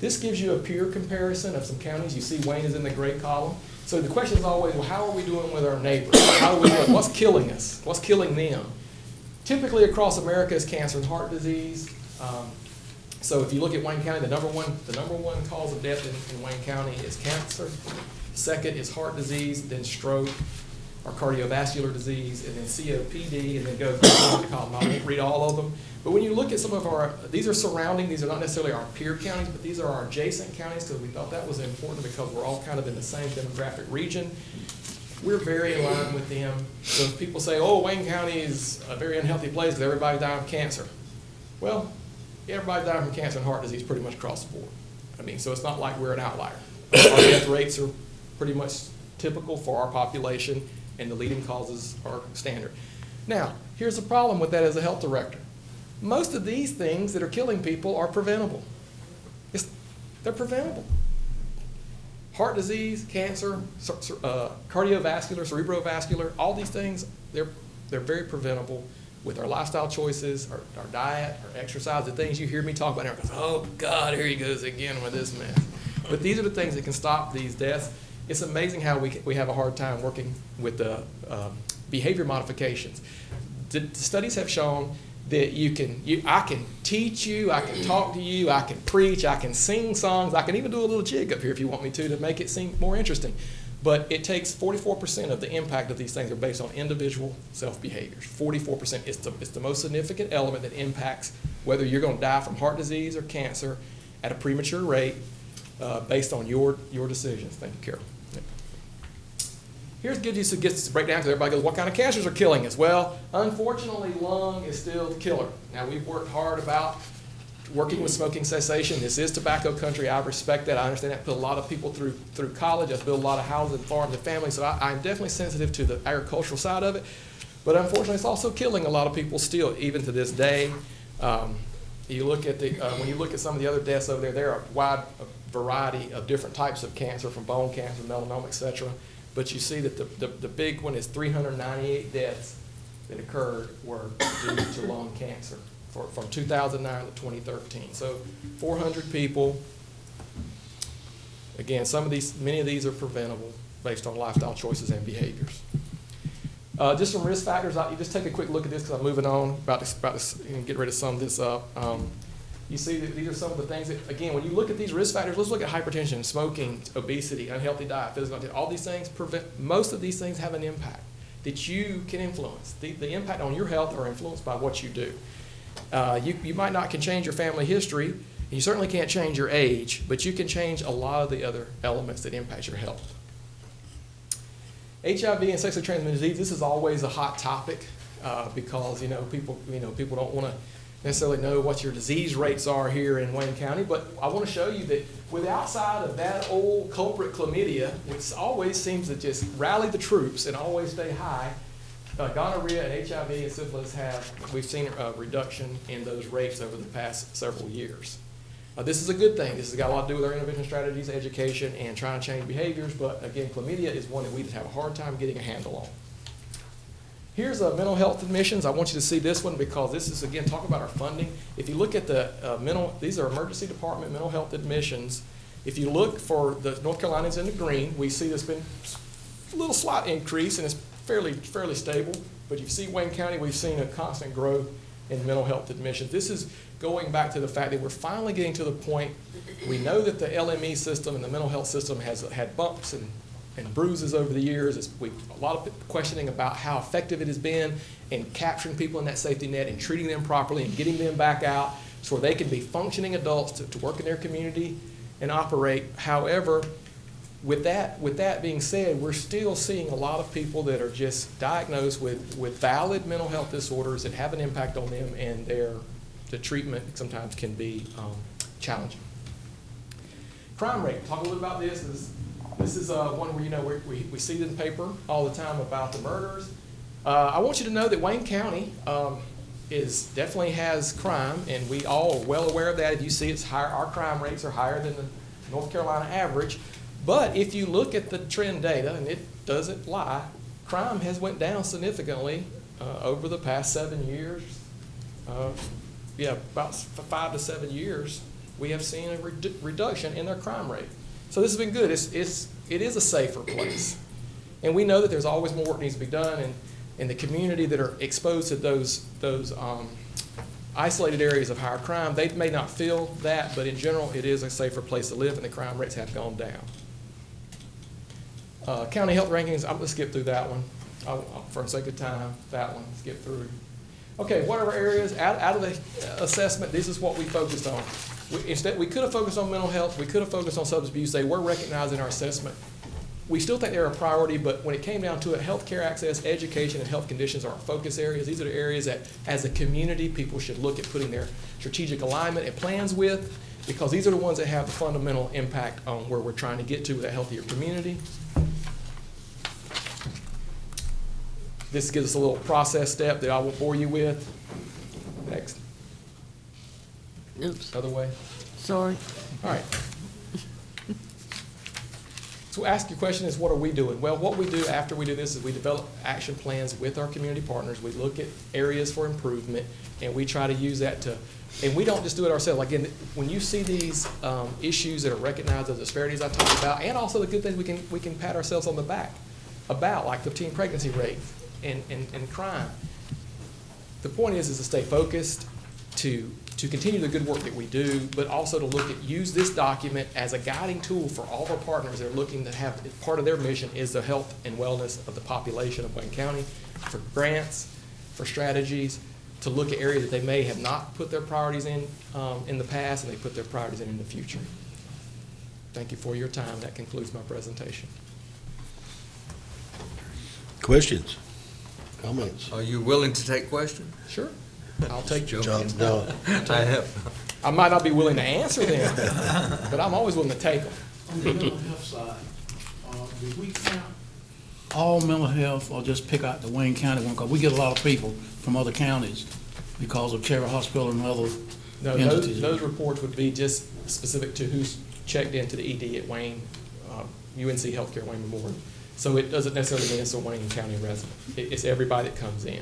This gives you a peer comparison of some counties. You see Wayne is in the gray column. So the question is always, well, how are we doing with our neighbors? How do we do it? What's killing us? What's killing them? Typically across America is cancer and heart disease. So if you look at Wayne County, the number one cause of death in Wayne County is cancer. Second is heart disease, then stroke, or cardiovascular disease, and then COPD, and then go through the column. I won't read all of them. But when you look at some of these are surrounding, these are not necessarily our peer counties, but these are our adjacent counties, because we thought that was important because we're all kind of in the same demographic region. We're very in line with them. So if people say, oh, Wayne County is a very unhealthy place because everybody's dying of cancer. Well, everybody's dying from cancer and heart disease pretty much across the board. I mean, so it's not like we're an outlier. Our death rates are pretty much typical for our population, and the leading causes are standard. Now, here's the problem with that as a health director. Most of these things that are killing people are preventable. They're preventable. Heart disease, cancer, cardiovascular, cerebrovascular, all these things, they're very preventable with our lifestyle choices, our diet, our exercise, the things you hear me talk about. And oh, God, here he goes again with this mess. But these are the things that can stop these deaths. It's amazing how we have a hard time working with the behavior modifications. The studies have shown that I can teach you, I can talk to you, I can preach, I can sing songs, I can even do a little jig up here if you want me to make it seem more interesting. But it takes 44% of the impact of these things are based on individual self-behaviors. 44%. It's the most significant element that impacts whether you're going to die from heart disease or cancer at a premature rate based on your decisions. Thank you, Carol. Here's gets to break down because everybody goes, what kind of cancers are killing us? Well, unfortunately, lung is still the killer. Now, we've worked hard about working with smoking cessation. This is tobacco country. I respect that. I understand that. Put a lot of people through college. I've built a lot of houses and farms and families, so I'm definitely sensitive to the agricultural side of it. But unfortunately, it's also killing a lot of people still, even to this day. You look at when you look at some of the other deaths over there are a wide variety of different types of cancer, from bone cancer, melanoma, etc. But you see that the big one is 398 deaths that occurred were due to lung cancer from 2009 to 2013. So 400 people. Again, many of these are preventable based on lifestyle choices and behaviors. Just some risk factors. You just take a quick look at this because I'm moving on, about to get ready to sum this up. You see that these are some of the things that, again, when you look at these risk factors, let's look at hypertension, smoking, obesity, unhealthy diet, physical activity. All these things most of these things have an impact that you can influence. The impact on your health are influenced by what you do. You might not can change your family history, and you certainly can't change your age, but you can change a lot of the other elements that impact your health. HIV and sexually transmitted disease, this is always a hot topic because people don't want to necessarily know what your disease rates are here in Wayne County, but I want to show you that outside of that old culprit chlamydia, which always seems to just rally the troops and always stay high, gonorrhea and HIV and syphilis we've seen a reduction in those rates over the past several years. This is a good thing. This has got a lot to do with our intervention strategies, education, and trying to change behaviors, but again, chlamydia is one that we just have a hard time getting a handle on. Here's mental health admissions. I want you to see this one because this is, again, talk about our funding. If you look at these are emergency department mental health admissions. If you look for the North Carolinians in the green, we see there's been a little slight increase and it's fairly stable. But you see Wayne County, we've seen a constant growth in mental health admissions. This is going back to the fact that we're finally getting to the point, we know that the LME system and the mental health system has had bumps and bruises over the years. A lot of questioning about how effective it has been in capturing people in that safety net and treating them properly and getting them back out so they can be functioning adults to work in their community and operate. However, with that being said, we're still seeing a lot of people that are just diagnosed with valid mental health disorders that have an impact on them, and the treatment sometimes can be challenging. Crime rate. Talk a little about this. This is one where we see it in the paper all the time about the murders. I want you to know that Wayne County definitely has crime, and we all are well aware of that. If you see it's higher, our crime rates are higher than the North Carolina average. But if you look at the trend data, and it doesn't lie, crime has went down significantly over the past 7 years. About 5 to 7 years, we have seen a reduction in their crime rate. So this has been good. It is a safer place. And we know that there's always more work needs to be done, and in the community that are exposed to those isolated areas of higher crime, they may not feel that, but in general, it is a safer place to live, and the crime rates have gone down. County health rankings, I'm going to skip through that one. For the sake of time, that one, skip through. Okay, what are our areas? Out of the assessment, this is what we focused on. We could have focused on mental health, we could have focused on substance abuse. They were recognized in our assessment. We still think they're a priority, but when it came down to it, healthcare access, education, and health conditions are our focus areas. These are the areas that, as a community, people should look at putting their strategic alignment and plans with, because these are the ones that have the fundamental impact on where we're trying to get to with a healthier community. This gives us a little process step that I will bore you with. Next. Oops. Other way. Sorry. All right. So ask your question is, what are we doing? Well, what we do after we do this is we develop action plans with our community partners. We look at areas for improvement, and we try to use that to, and we don't just do it ourselves. Again, when you see these issues that are recognized as disparities I talked about, and also the good things we can pat ourselves on the back about, like the teen pregnancy rate and crime. The point is to stay focused, to continue the good work that we do, but also to use this document as a guiding tool for all of our partners that are looking to have, part of their mission is the health and wellness of the population of Wayne County, for grants, for strategies, to look at areas that they may have not put their priorities in the past, and they put their priorities in the future. Thank you for your time. That concludes my presentation. Questions? Comments? Are you willing to take questions? Sure. I'll take John's done. I might not be willing to answer them, but I'm always willing to take them. On the mental health side, do we count all mental health or just pick out the Wayne County one? Because we get a lot of people from other counties because of Cherry Hospital and other entities. Those reports would be just specific to who's checked into the ED at Wayne, UNC Healthcare Wayne Memorial. So it doesn't necessarily mean it's a Wayne County resident. It's everybody that comes in.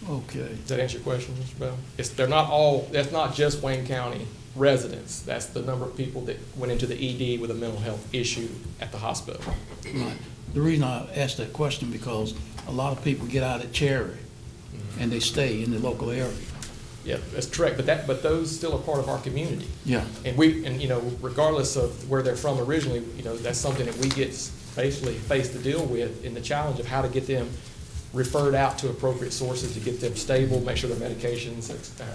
Okay. Does that answer your question, Mr. Bell? They're not all, that's not just Wayne County residents. That's the number of people that went into the ED with a mental health issue at the hospital. Right. The reason I asked that question because a lot of people get out at Cherry and they stay in the local area. Yeah, that's correct. But those still are part of our community. Yeah. And regardless of where they're from originally, that's something that we get basically faced to deal with in the challenge of how to get them referred out to appropriate sources to get them stable, make sure their medications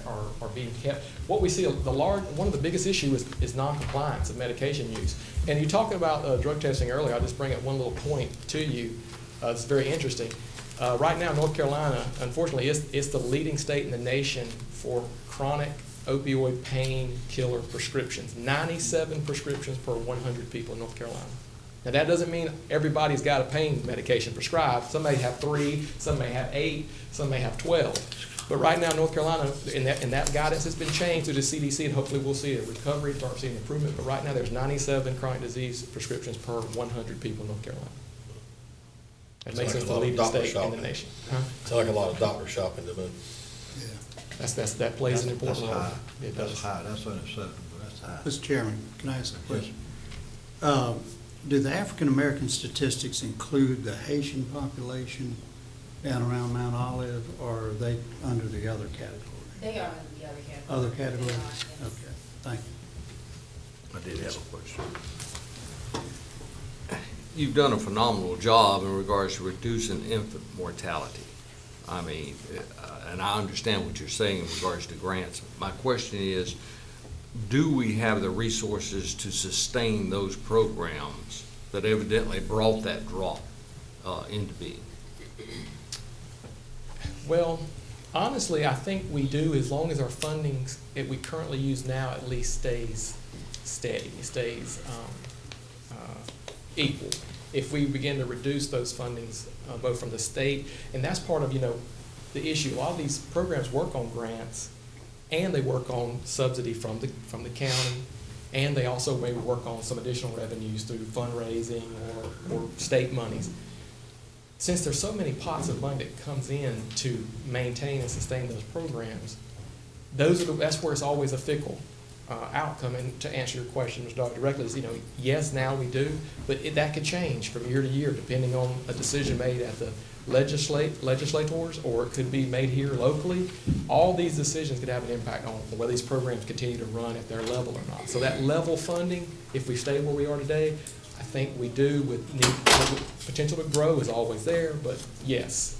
are being kept. What we see, one of the biggest issues is noncompliance of medication use. And you talking about drug testing earlier, I'll just bring up one little point to you. It's very interesting. Right now, North Carolina, unfortunately, is the leading state in the nation for chronic opioid painkiller prescriptions. 97 prescriptions per 100 people in North Carolina. Now, that doesn't mean everybody's got a pain medication prescribed. Some may have 3, some may have 8, some may have 12. But right now, North Carolina, and that guidance has been changed through the CDC, and hopefully we'll see a recovery, start seeing improvement. But right now, there's 97 chronic disease prescriptions per 100 people in North Carolina. That makes us the leading state in the nation. It's like a lot of doctor shopping to do. Yeah. That plays an important role. It does. That's high. That's unacceptable. That's high. Mr. Chairman, can I ask a question? Do the African-American statistics include the Haitian population down around Mount Olive, or are they under the other category? They are under the other category. Other category? Yes. Okay, thank you. I did have a question. You've done a phenomenal job in regards to reducing infant mortality. I mean, and I understand what you're saying in regards to grants. My question is, do we have the resources to sustain those programs that evidently brought that drop into being? Well, honestly, I think we do, as long as our funding that we currently use now at least stays steady, stays equal. If we begin to reduce those fundings, both from the state, and that's part of, the issue. A lot of these programs work on grants, and they work on subsidy from the county, and they also maybe work on some additional revenues through fundraising or state monies. Since there's so many pots of money that comes in to maintain and sustain those programs, that's where it's always a fickle outcome. And to answer your question, Mr. Dr. directly, is, yes, now we do, but that could change from year to year depending on a decision made at the legislators, or it could be made here locally. All these decisions could have an impact on whether these programs continue to run at their level or not. So that level funding, if we stay where we are today, I think we do, with potential to grow is always there, but yes.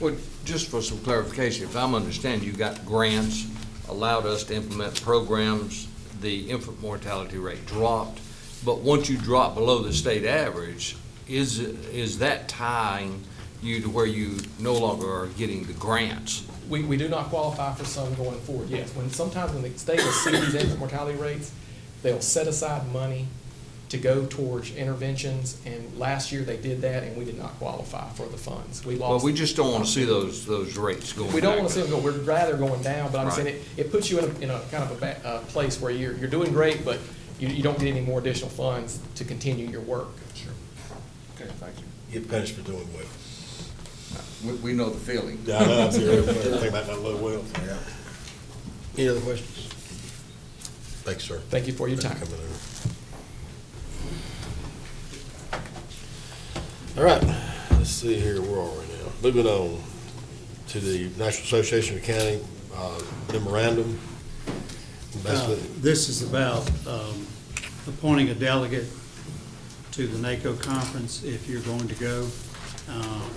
Well, just for some clarification, if I'm understanding, you got grants, allowed us to implement programs, the infant mortality rate dropped, but once you drop below the state average, is that tying you to where you no longer are getting the grants? We do not qualify for some going forward, yes. Sometimes when the state will see these infant mortality rates, they'll set aside money to go towards interventions, and last year they did that, and we did not qualify for the funds. We lost. Well, we just don't want to see those rates going. We don't want to see them go. We're rather going down, but I'm Right. saying it puts you in a kind of a place where you're doing great, but you don't get any more additional funds to continue your work. Sure. Okay, thank you. Get punished for doing well. We know the feeling. Yeah, I know, I'm serious. Think about that a little well. Yeah. Any other questions? Thanks, sir. Thank you for your time. Thanks for coming over. All right, let's see here, where are we now? Moving on to the National Association of County memorandum. This is about appointing a delegate to the NACO conference if you're going to go.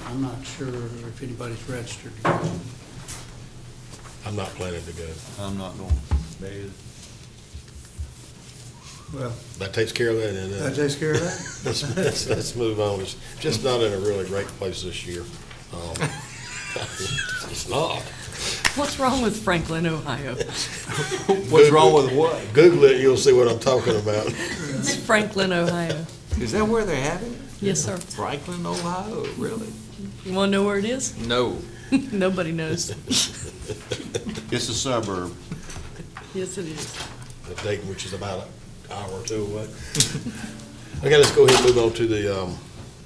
I'm not sure if anybody's registered to go. I'm not planning to go. I'm not going. Well, That takes care of that, and that takes care of that? let's move on. It's just not in a really great place this year. It's not. What's wrong with Franklin, Ohio? What's wrong with what? Google it, you'll see what I'm talking about. It's Franklin, Ohio. Is that where they're having it? Yes, sir. Franklin, Ohio, really? You want to know where it is? No. Nobody knows. It's a suburb. Yes, it is. Dayton, which is about an hour or two away. Okay, let's go ahead and move on to the,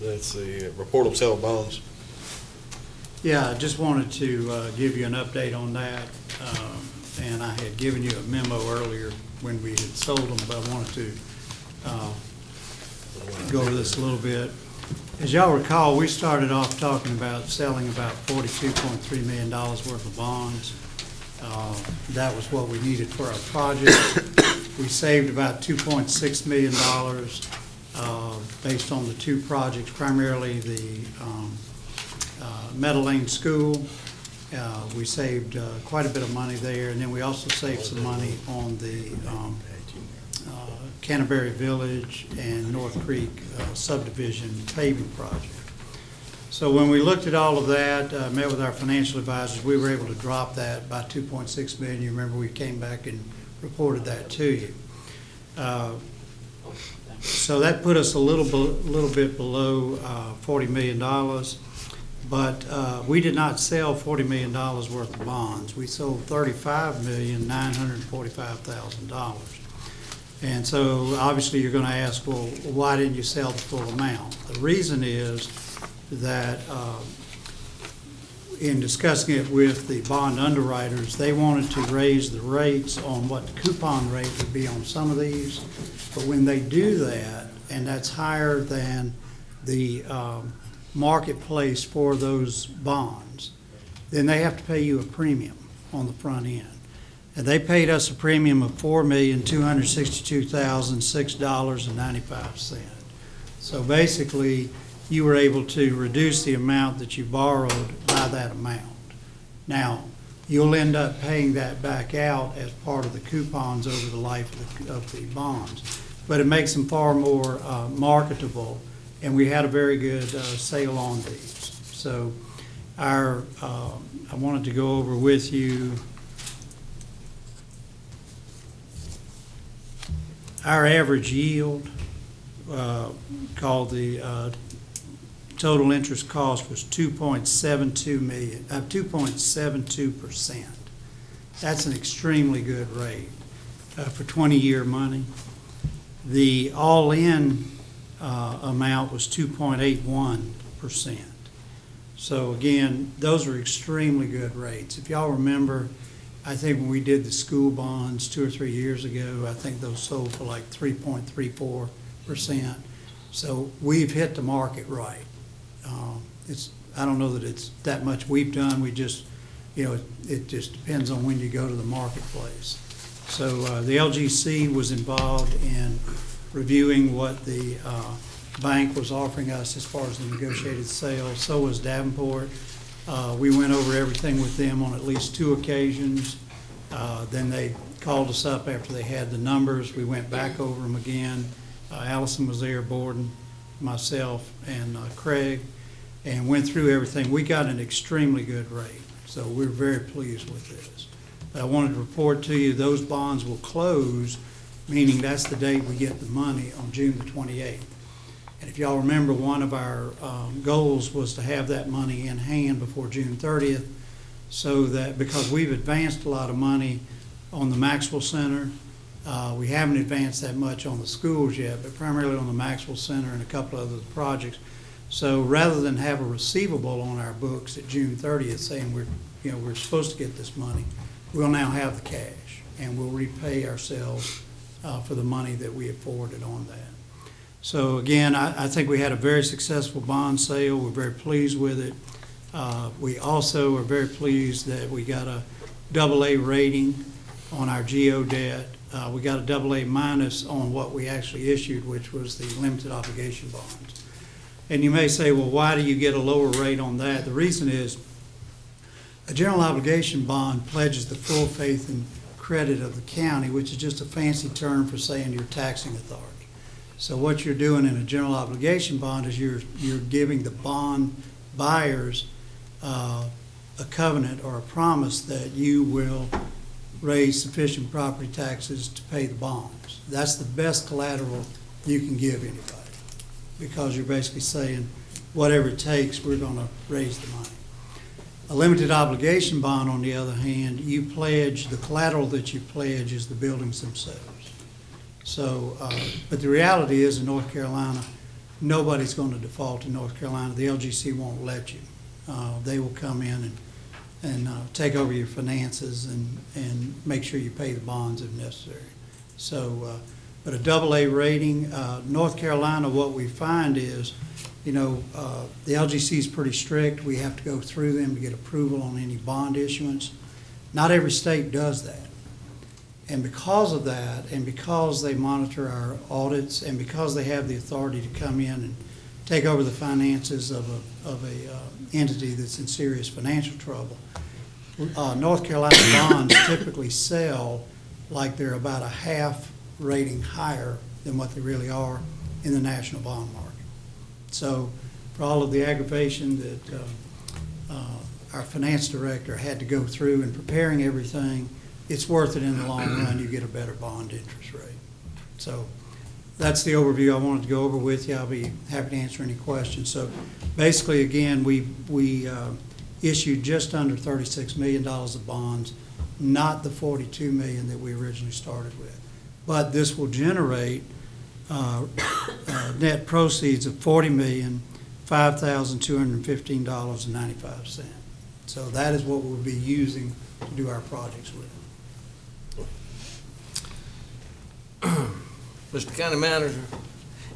let's see, report of sale of bonds. Yeah, I just wanted to give you an update on that. And I had given you a memo earlier when we had sold them, but I wanted to go over this a little bit. As y'all recall, we started off talking about selling about $42.3 million worth of bonds. That was what we needed for our project. We saved about $2.6 million based on the two projects, primarily the Meadow Lane School. We saved quite a bit of money there, and then we also saved some money on the Canterbury Village and North Creek subdivision paving project. So when we looked at all of that, met with our financial advisors, we were able to drop that by $2.6 million. You remember we came back and reported that to you. So that put us a little bit below $40 million, but we did not sell $40 million worth of bonds. We sold $35,945,000. And so obviously you're going to ask, well, why didn't you sell the full amount? The reason is that in discussing it with the bond underwriters, they wanted to raise the rates on what the coupon rate would be on some of these. But when they do that, and that's higher than the marketplace for those bonds, then they have to pay you a premium on the front end. And they paid us a premium of $4,262,006.95. So basically, you were able to reduce the amount that you borrowed by that amount. Now, you'll end up paying that back out as part of the coupons over the life of the bonds. But it makes them far more marketable, and we had a very good sale on these. So I wanted to go over with you our average yield, called the total interest cost was 2.72%. That's an extremely good rate for 20-year money. The all-in amount was 2.81%. So again, those are extremely good rates. If y'all remember, I think when we did the school bonds 2 or 3 years ago, I think those sold for like 3.34%. So we've hit the market right. I don't know that it's that much we've done. We just, it just depends on when you go to the marketplace. So the LGC was involved in reviewing what the bank was offering us as far as the negotiated sale. So was Davenport. We went over everything with them on at least 2 occasions. Then they called us up after they had the numbers. We went back over them again. Allison was there, Borden, myself, and Craig, and went through everything. We got an extremely good rate, so we're very pleased with this. I wanted to report to you those bonds will close, meaning that's the date we get the money, on June the 28th. And if y'all remember, one of our goals was to have that money in hand before June 30th, so that, because we've advanced a lot of money on the Maxwell Center, we haven't advanced that much on the schools yet, but primarily on the Maxwell Center and a couple of other projects. So rather than have a receivable on our books at June 30th saying we're supposed to get this money, we'll now have the cash, and we'll repay ourselves for the money that we have forwarded on that. So again, I think we had a very successful bond sale. We're very pleased with it. We also are very pleased that we got a AA rating on our GO debt. We got a AA minus on what we actually issued, which was the limited obligation bonds. And you may say, well, why do you get a lower rate on that? The reason is a general obligation bond pledges the full faith and credit of the county, which is just a fancy term for saying your taxing authority. So what you're doing in a general obligation bond is you're giving the bond buyers a covenant or a promise that you will raise sufficient property taxes to pay the bonds. That's the best collateral you can give anybody, because you're basically saying whatever it takes, we're going to raise the money. A limited obligation bond, on the other hand, you pledge, the collateral that you pledge is the buildings themselves. So, but the reality is in North Carolina, nobody's going to default in North Carolina. The LGC won't let you. They will come in and take over your finances and make sure you pay the bonds if necessary. So, but a AA rating, North Carolina, what we find is, the LGC is pretty strict. We have to go through them to get approval on any bond issuance. Not every state does that. And because of that, and because they monitor our audits, and because they have the authority to come in and take over the finances of a entity that's in serious financial trouble, North Carolina bonds typically sell like they're about a half rating higher than what they really are in the national bond market. So for all of the aggravation that our finance director had to go through in preparing everything, it's worth it in the long run. You get a better bond interest rate. So that's the overview I wanted to go over with you. I'll be happy to answer any questions. So basically, again, we issued just under $36 million of bonds, not the $42 million that we originally started with. But this will generate net proceeds of $40,005,215.95. So that is what we'll be using to do our projects with. Mr. County Manager,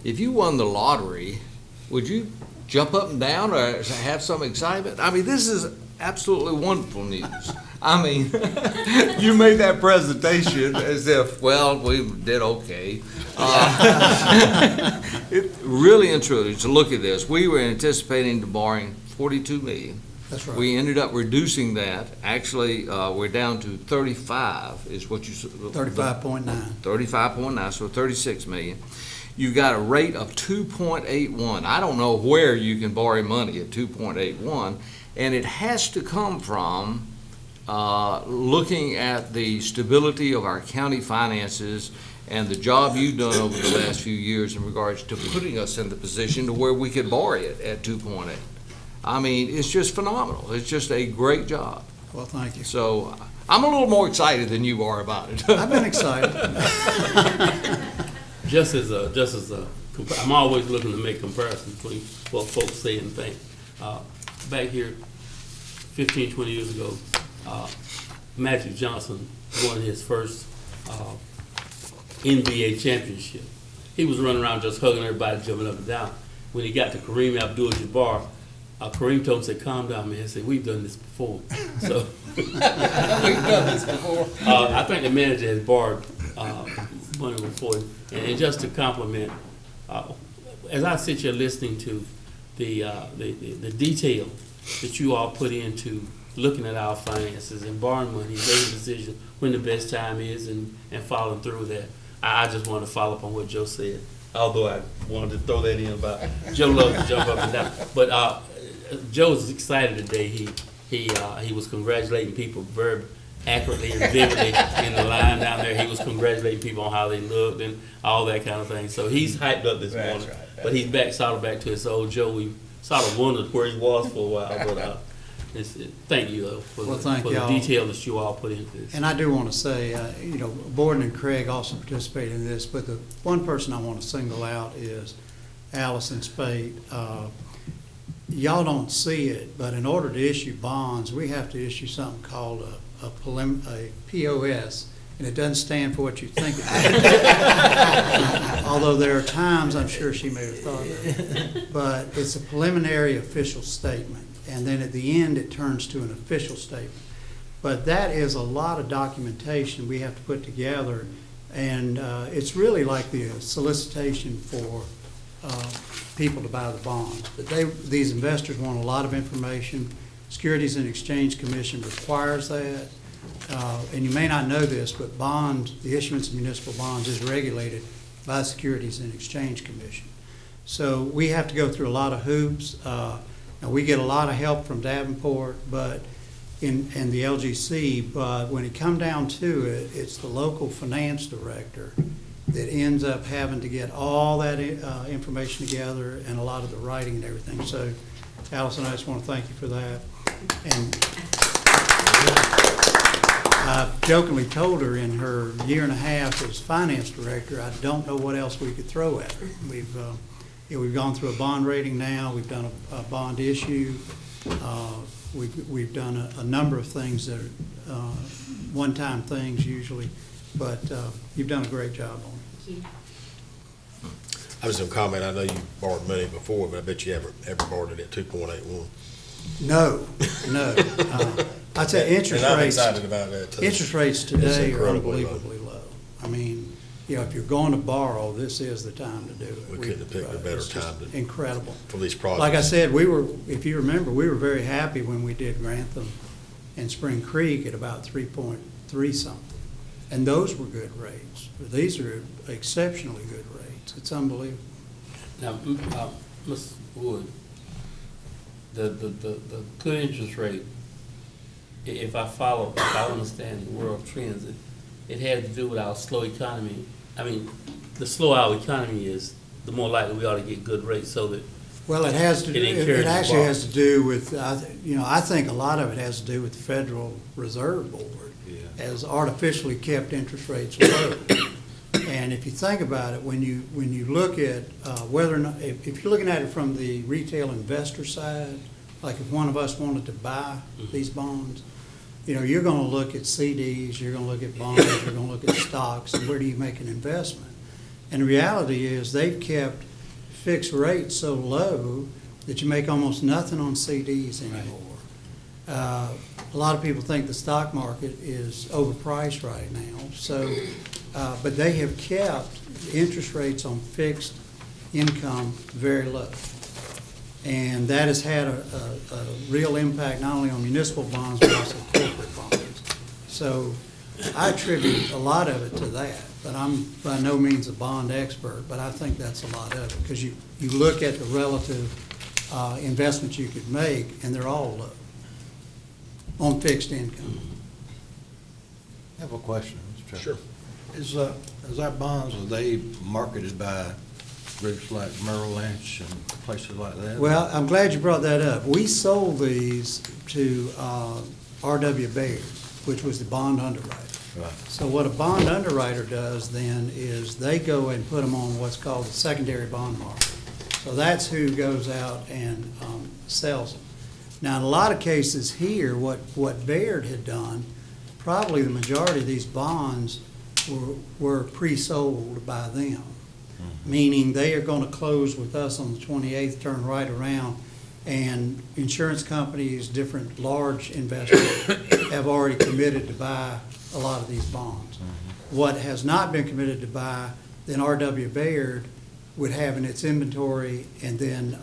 if you won the lottery, would you jump up and down or have some excitement? I mean, this is absolutely wonderful news. I mean, you made that presentation as if, well, we did okay. It really and truly, to look at this, we were anticipating to borrowing $42 million. That's right. We ended up reducing that. Actually, we're down to 35 is what you said. 35.9. 35.9, so 36 million. You got a rate of 2.81. I don't know where you can borrow money at 2.81, and it has to come from looking at the stability of our county finances and the job you've done over the last few years in regards to putting us in the position to where we could borrow it at 2.8. I mean, it's just phenomenal. It's just a great job. Well, thank you. So I'm a little more excited than you are about it. I've been excited. I'm always looking to make comparisons between what folks say and think. Back here, 15, 20 years ago, Magic Johnson won his first NBA championship. He was running around just hugging everybody, jumping up and down. When he got to Kareem Abdul-Jabbar, Kareem told him, said, "Calm down, man." He said, "We've done this before." So We've done this before. I think the manager has borrowed money before, and just to compliment, as I sit here listening to the detail that you all put into looking at our finances and borrowing money, making decisions when the best time is, and following through with that. I just want to follow up on what Joe said, although I wanted to throw that in about Joe loves to jump up and down. But Joe was excited today. He was congratulating people very accurately and vividly in the line down there. He was congratulating people on how they looked and all that kind of thing. So he's hyped up this morning. Right. But he's sort of back to his old Joe. We sort of wondered where he was for a while. But thank you, though, for the detail that you all put into this. And I do want to say, Borden and Craig also participated in this, but the one person I want to single out is Allison Spade. Y'all don't see it, but in order to issue bonds, we have to issue something called a POS, and it doesn't stand for what you think it does. Although there are times I'm sure she may have thought of it. But it's a preliminary official statement, and then at the end it turns to an official statement. But that is a lot of documentation we have to put together, and it's really like the solicitation for people to buy the bonds. But these investors want a lot of information. Securities and Exchange Commission requires that. And you may not know this, but the issuance of municipal bonds is regulated by Securities and Exchange Commission. So we have to go through a lot of hoops. Now we get a lot of help from Davenport and the LGC, but when it comes down to it, it's the local finance director that ends up having to get all that information together and a lot of the writing and everything. So, Allison, I just want to thank you for that. And I jokingly told her in her year and a half as finance director, I don't know what else we could throw at her. We've gone through a bond rating now. We've done a bond issue. We've done a number of things that are one-time things usually, but you've done a great job on it. I was going to comment, I know you borrowed money before, but I bet you ever borrowed it at 2.81. No. I'd say interest and I'm rates. Excited about that too. Interest rates today are unbelievably low. I mean, if you're going to borrow, this is the time to do it. We couldn't have picked a better time to incredible for these projects. Like I said, if you remember, we were very happy when we did Grantham and Spring Creek at about 3.3 something, and those were good rates. But these are exceptionally good rates. It's unbelievable. Now, Ms. Wood, the good interest rate, if I understand the world trends, it had to do with our slow economy. I mean, the slower our economy is, the more likely we ought to get good rates so that. Well, it actually has to do with, I think a lot of it has to do with the Federal Reserve Board has artificially kept interest rates low. And if you think about it, when you look at whether or not, if you're looking at it from the retail investor side, like if one of us wanted to buy these bonds, you're going to look at CDs, you're going to look at bonds, you're going to look at stocks, and where do you make an investment? And the reality is they've kept fixed rates so low that you make almost nothing on CDs anymore. Right. A lot of people think the stock market is overpriced right now. So, but they have kept interest rates on fixed income very low. And that has had a real impact not only on municipal bonds but also corporate bonds. So I attribute a lot of it to that. But I'm by no means a bond expert, but I think that's a lot of it because you look at the relative investments you could make, and they're all low on fixed income. I have a question, Mr. Chairman. Sure. Is that bonds, are they marketed by groups like Merrill Lynch and places like that? Well, I'm glad you brought that up. We sold these to R.W. Baird, which was the bond underwriter. Right. So what a bond underwriter does then is they go and put them on what's called the secondary bond market. So that's who goes out and sells them. Now, in a lot of cases here, what Baird had done, probably the majority of these bonds were pre-sold by them, meaning they are going to close with us on the 28th, turn right around, and insurance companies, different large investors have already committed to buy a lot of these bonds. What has not been committed to buy, then R.W. Baird would have in its inventory, and then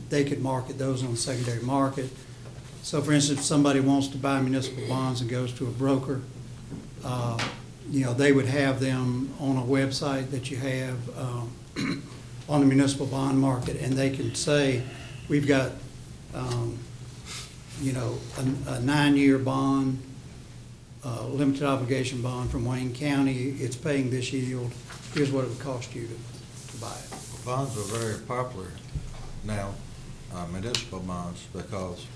they could market those on the secondary market. So for instance, if somebody wants to buy municipal bonds and goes to a broker, they would have them on a website that you have on the municipal bond market, and they can say, we've got, a 9-year bond, limited obligation bond from Wayne County. It's paying this yield. Here's what it would cost you to buy it. Bonds are very popular now, municipal bonds, because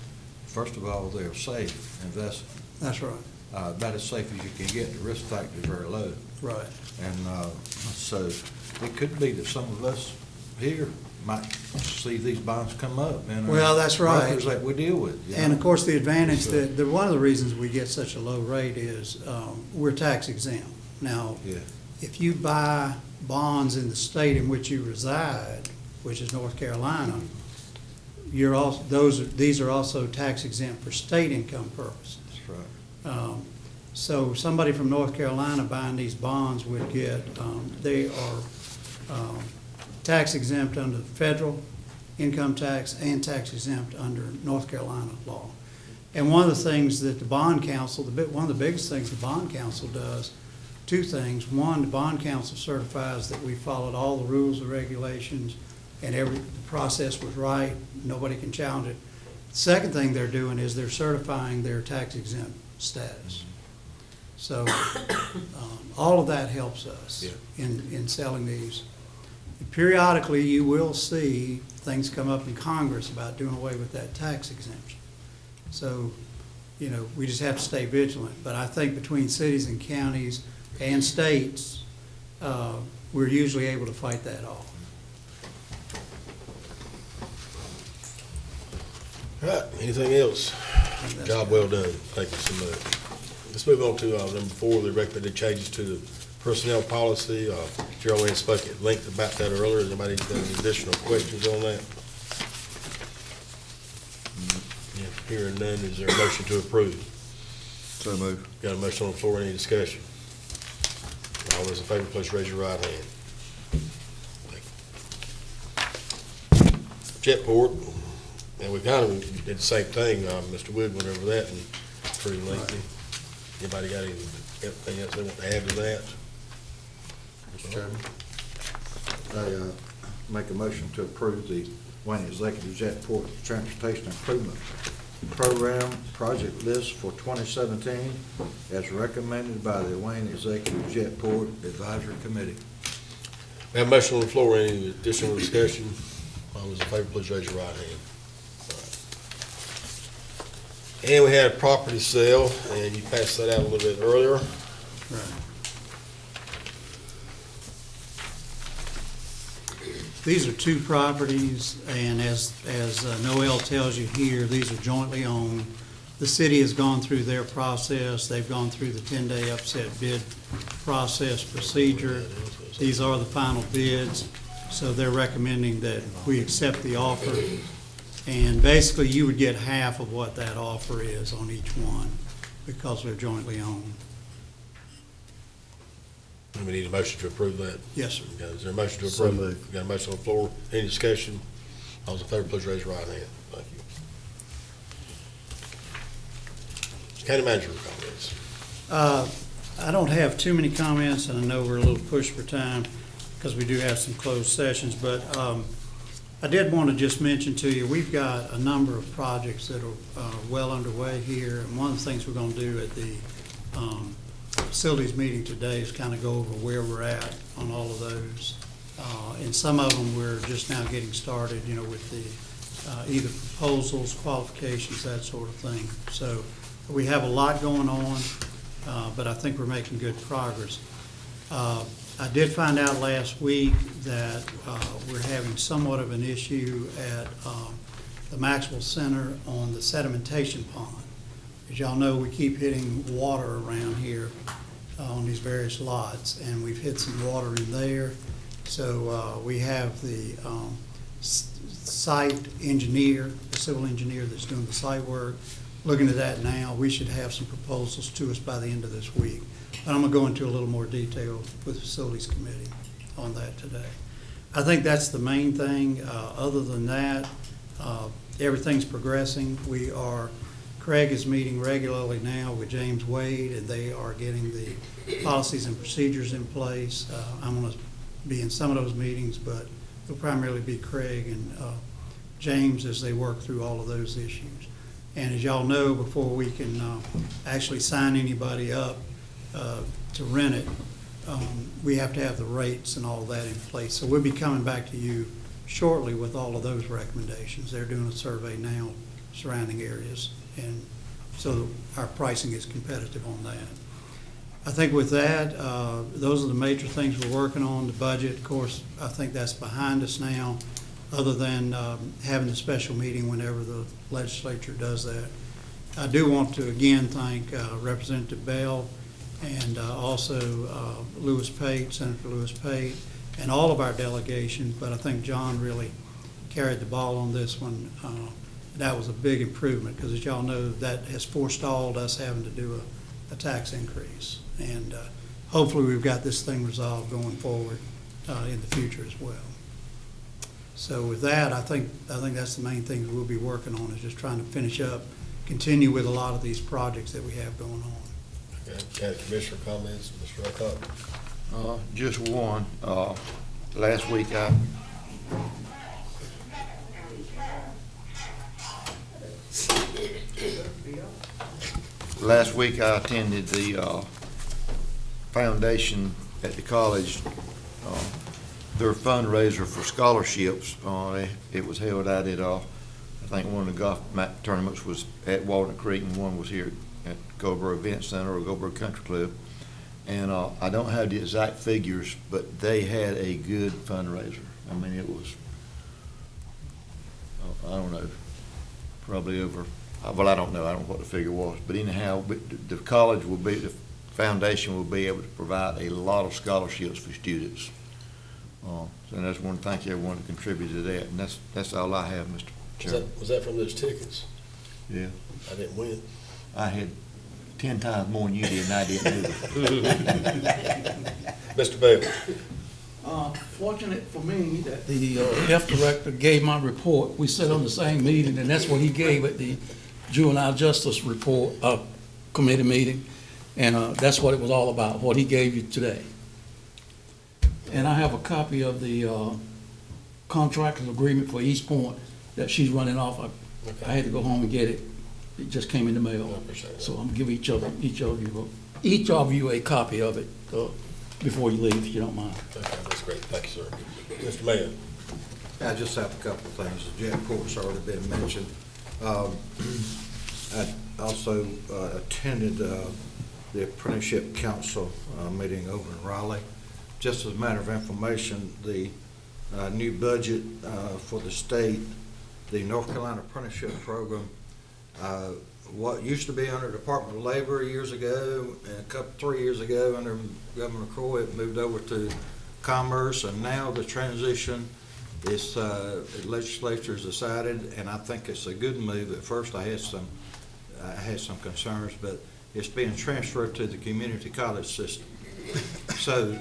first of all, they're safe investment. That's right. About as safe as you can get. The risk factor is very low. Right. And so it could be that some of us here might see these bonds come up. And well, that's right. Brokers that we deal with. And of course, the advantage that one of the reasons we get such a low rate is we're tax exempt. Now, if you buy bonds in the state in which you reside, which is North Carolina, you're also these are also tax exempt for state income purposes. That's right. So somebody from North Carolina buying these bonds would get they are tax exempt under federal income tax and tax exempt under North Carolina law. And one of the things that the bond council, one of the biggest things the bond council does, two things. One, the bond council certifies that we followed all the rules and regulations and the process was right. Nobody can challenge it. The second thing they're doing is they're certifying their tax exempt status. So all of that helps us in selling these. Periodically, you will see things come up in Congress about doing away with that tax exemption. So, we just have to stay vigilant. But I think between cities and counties and states, we're usually able to fight that off. All right, anything else? Job well done. Thank you so much. Let's move on to number 4, the recommended changes to the personnel policy. Geraldine spoke at length about that earlier. Has anybody got any additional questions on that? Hearing none, is there a motion to approve? So moved. Got a motion on the floor. Any discussion? All those in favor, please raise your right hand. Jetport, and we kind of did the same thing. Mr. Wood went over that and pretty lengthy. Anybody got anything else they want to add to that? Mr. Chairman, I make a motion to approve the Wayne Executive Jetport Transportation Improvement Program project list for 2017 as recommended by the Wayne Executive Jetport Advisory Committee. We have a motion on the floor. Any additional discussion? All those in favor, please raise your right hand. And we had a property sale, and you passed that out a little bit earlier. Right. These are 2 properties, and as Noel tells you here, these are jointly owned. The city has gone through their process. They've gone through the 10-day upset bid process procedure. These are the final bids, so they're recommending that we accept the offer. And basically, you would get half of what that offer is on each one because they're jointly owned. We need a motion to approve that. Yes, sir. Is there a motion to approve? So moved. Got a motion on the floor. Any discussion? All those in favor, please raise your right hand. Thank you. County manager comments. I don't have too many comments, and I know we're a little pushed for time because we do have some closed sessions, but I did want to just mention to you, we've got a number of projects that are well underway here, and one of the things we're going to do at the facilities meeting today is kind of go over where we're at on all of those. And some of them we're just now getting started, you know, with the either proposals, qualifications, that sort of thing. So we have a lot going on, but I think we're making good progress. I did find out last week that we're having somewhat of an issue at the Maxwell Center on the sedimentation pond. As y'all know, we keep hitting water around here on these various lots, and we've hit some water in there. So we have the site engineer, the civil engineer that's doing the site work, looking at that now. We should have some proposals to us by the end of this week. But I'm going to go into a little more detail with the Facilities Committee on that today. I think that's the main thing. Other than that, everything's progressing. Craig is meeting regularly now with James Wade, and they are getting the policies and procedures in place. I'm going to be in some of those meetings, but it'll primarily be Craig and James as they work through all of those issues. And as y'all know, before we can actually sign anybody up to rent it, we have to have the rates and all of that in place. So we'll be coming back to you shortly with all of those recommendations. They're doing a survey now surrounding areas, and so our pricing is competitive on that. I think with that, those are the major things we're working on. The budget, of course, I think that's behind us now, other than having a special meeting whenever the legislature does that. I do want to again thank Representative Bell and also Lewis Pate, Senator Lewis Pate, and all of our delegation, but I think John really carried the ball on this one. That was a big improvement, because as y'all know, that has forestalled us having to do a tax increase. And hopefully we've got this thing resolved going forward in the future as well. So with that, I think that's the main thing that we'll be working on, is just trying to finish up, continue with a lot of these projects that we have going on. Okay. County Commissioner comments, Mr. Ruckoff? Just one. Last week I attended the foundation at the college, their fundraiser for scholarships. It was held out at, I think one of the golf tournaments was at Walnut Creek, and one was here at Goldsboro Event Center or Goldsboro Country Club. And I don't have the exact figures, but they had a good fundraiser. I mean, it was, I don't know, probably over, well, I don't know what the figure was. But anyhow, the college will be, the foundation will be able to provide a lot of scholarships for students. So I just want to thank everyone that contributed to that. And that's all I have, Mr. Chairman. Was that from those tickets? Yeah. I didn't win. I had 10 times more than you did, and I didn't do it. Mr. Bell. Fortunate for me that the health director gave my report. We sat on the same meeting, and that's what he gave at the Juvenile Justice Report Committee meeting, and that's what it was all about, what he gave you today. And I have a copy of the contract and agreement for East Point that she's running off. I had to go home and get it. It just came in the mail. So I'm giving each of you a copy of it before you leave, if you don't mind. Okay, that's great. Thank you, sir. Mr. Mayor. I just have a couple of things. The jet port's already been mentioned. I also attended the Apprenticeship Council meeting over in Raleigh. Just as a matter of information, the new budget for the state, the North Carolina Apprenticeship Program, what used to be under the Department of Labor years ago, and 3 years ago under Governor McCoy, it moved over to Commerce, and now the transition is, the legislature has decided, and I think it's a good move. At first I had some concerns, but it's being transferred to the community college system. So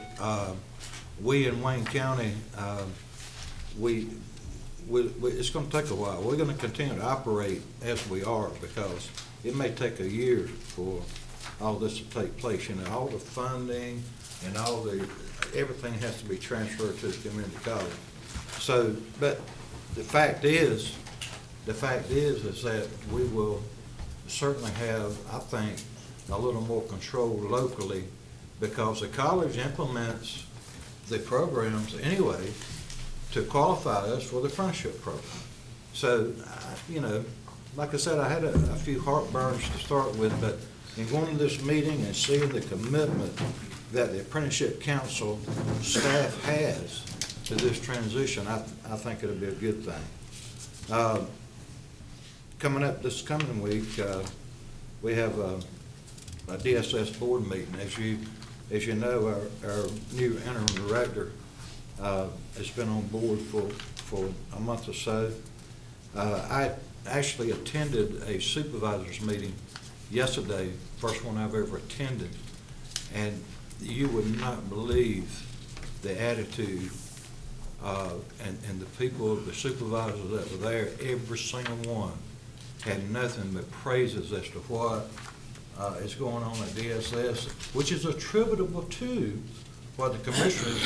we in Wayne County, it's going to take a while. We're going to continue to operate as we are, because it may take a year for all this to take place. You know, all the funding and everything has to be transferred to the community college. So, but the fact is that we will certainly have, I think, a little more control locally, because the college implements the programs anyway to qualify us for the friendship program. So, you know, like I said, I had a few heartburns to start with, but in going to this meeting and seeing the commitment that the Apprenticeship Council staff has to this transition, I think it'll be a good thing. Coming up this coming week, we have a DSS board meeting. As you know, our new interim director has been on board for a month or so. I actually attended a supervisors meeting yesterday, first one I've ever attended, and you would not believe the attitude and the people, the supervisors that were there. Every single one had nothing but praises as to what is going on at DSS, which is attributable to what the commissioners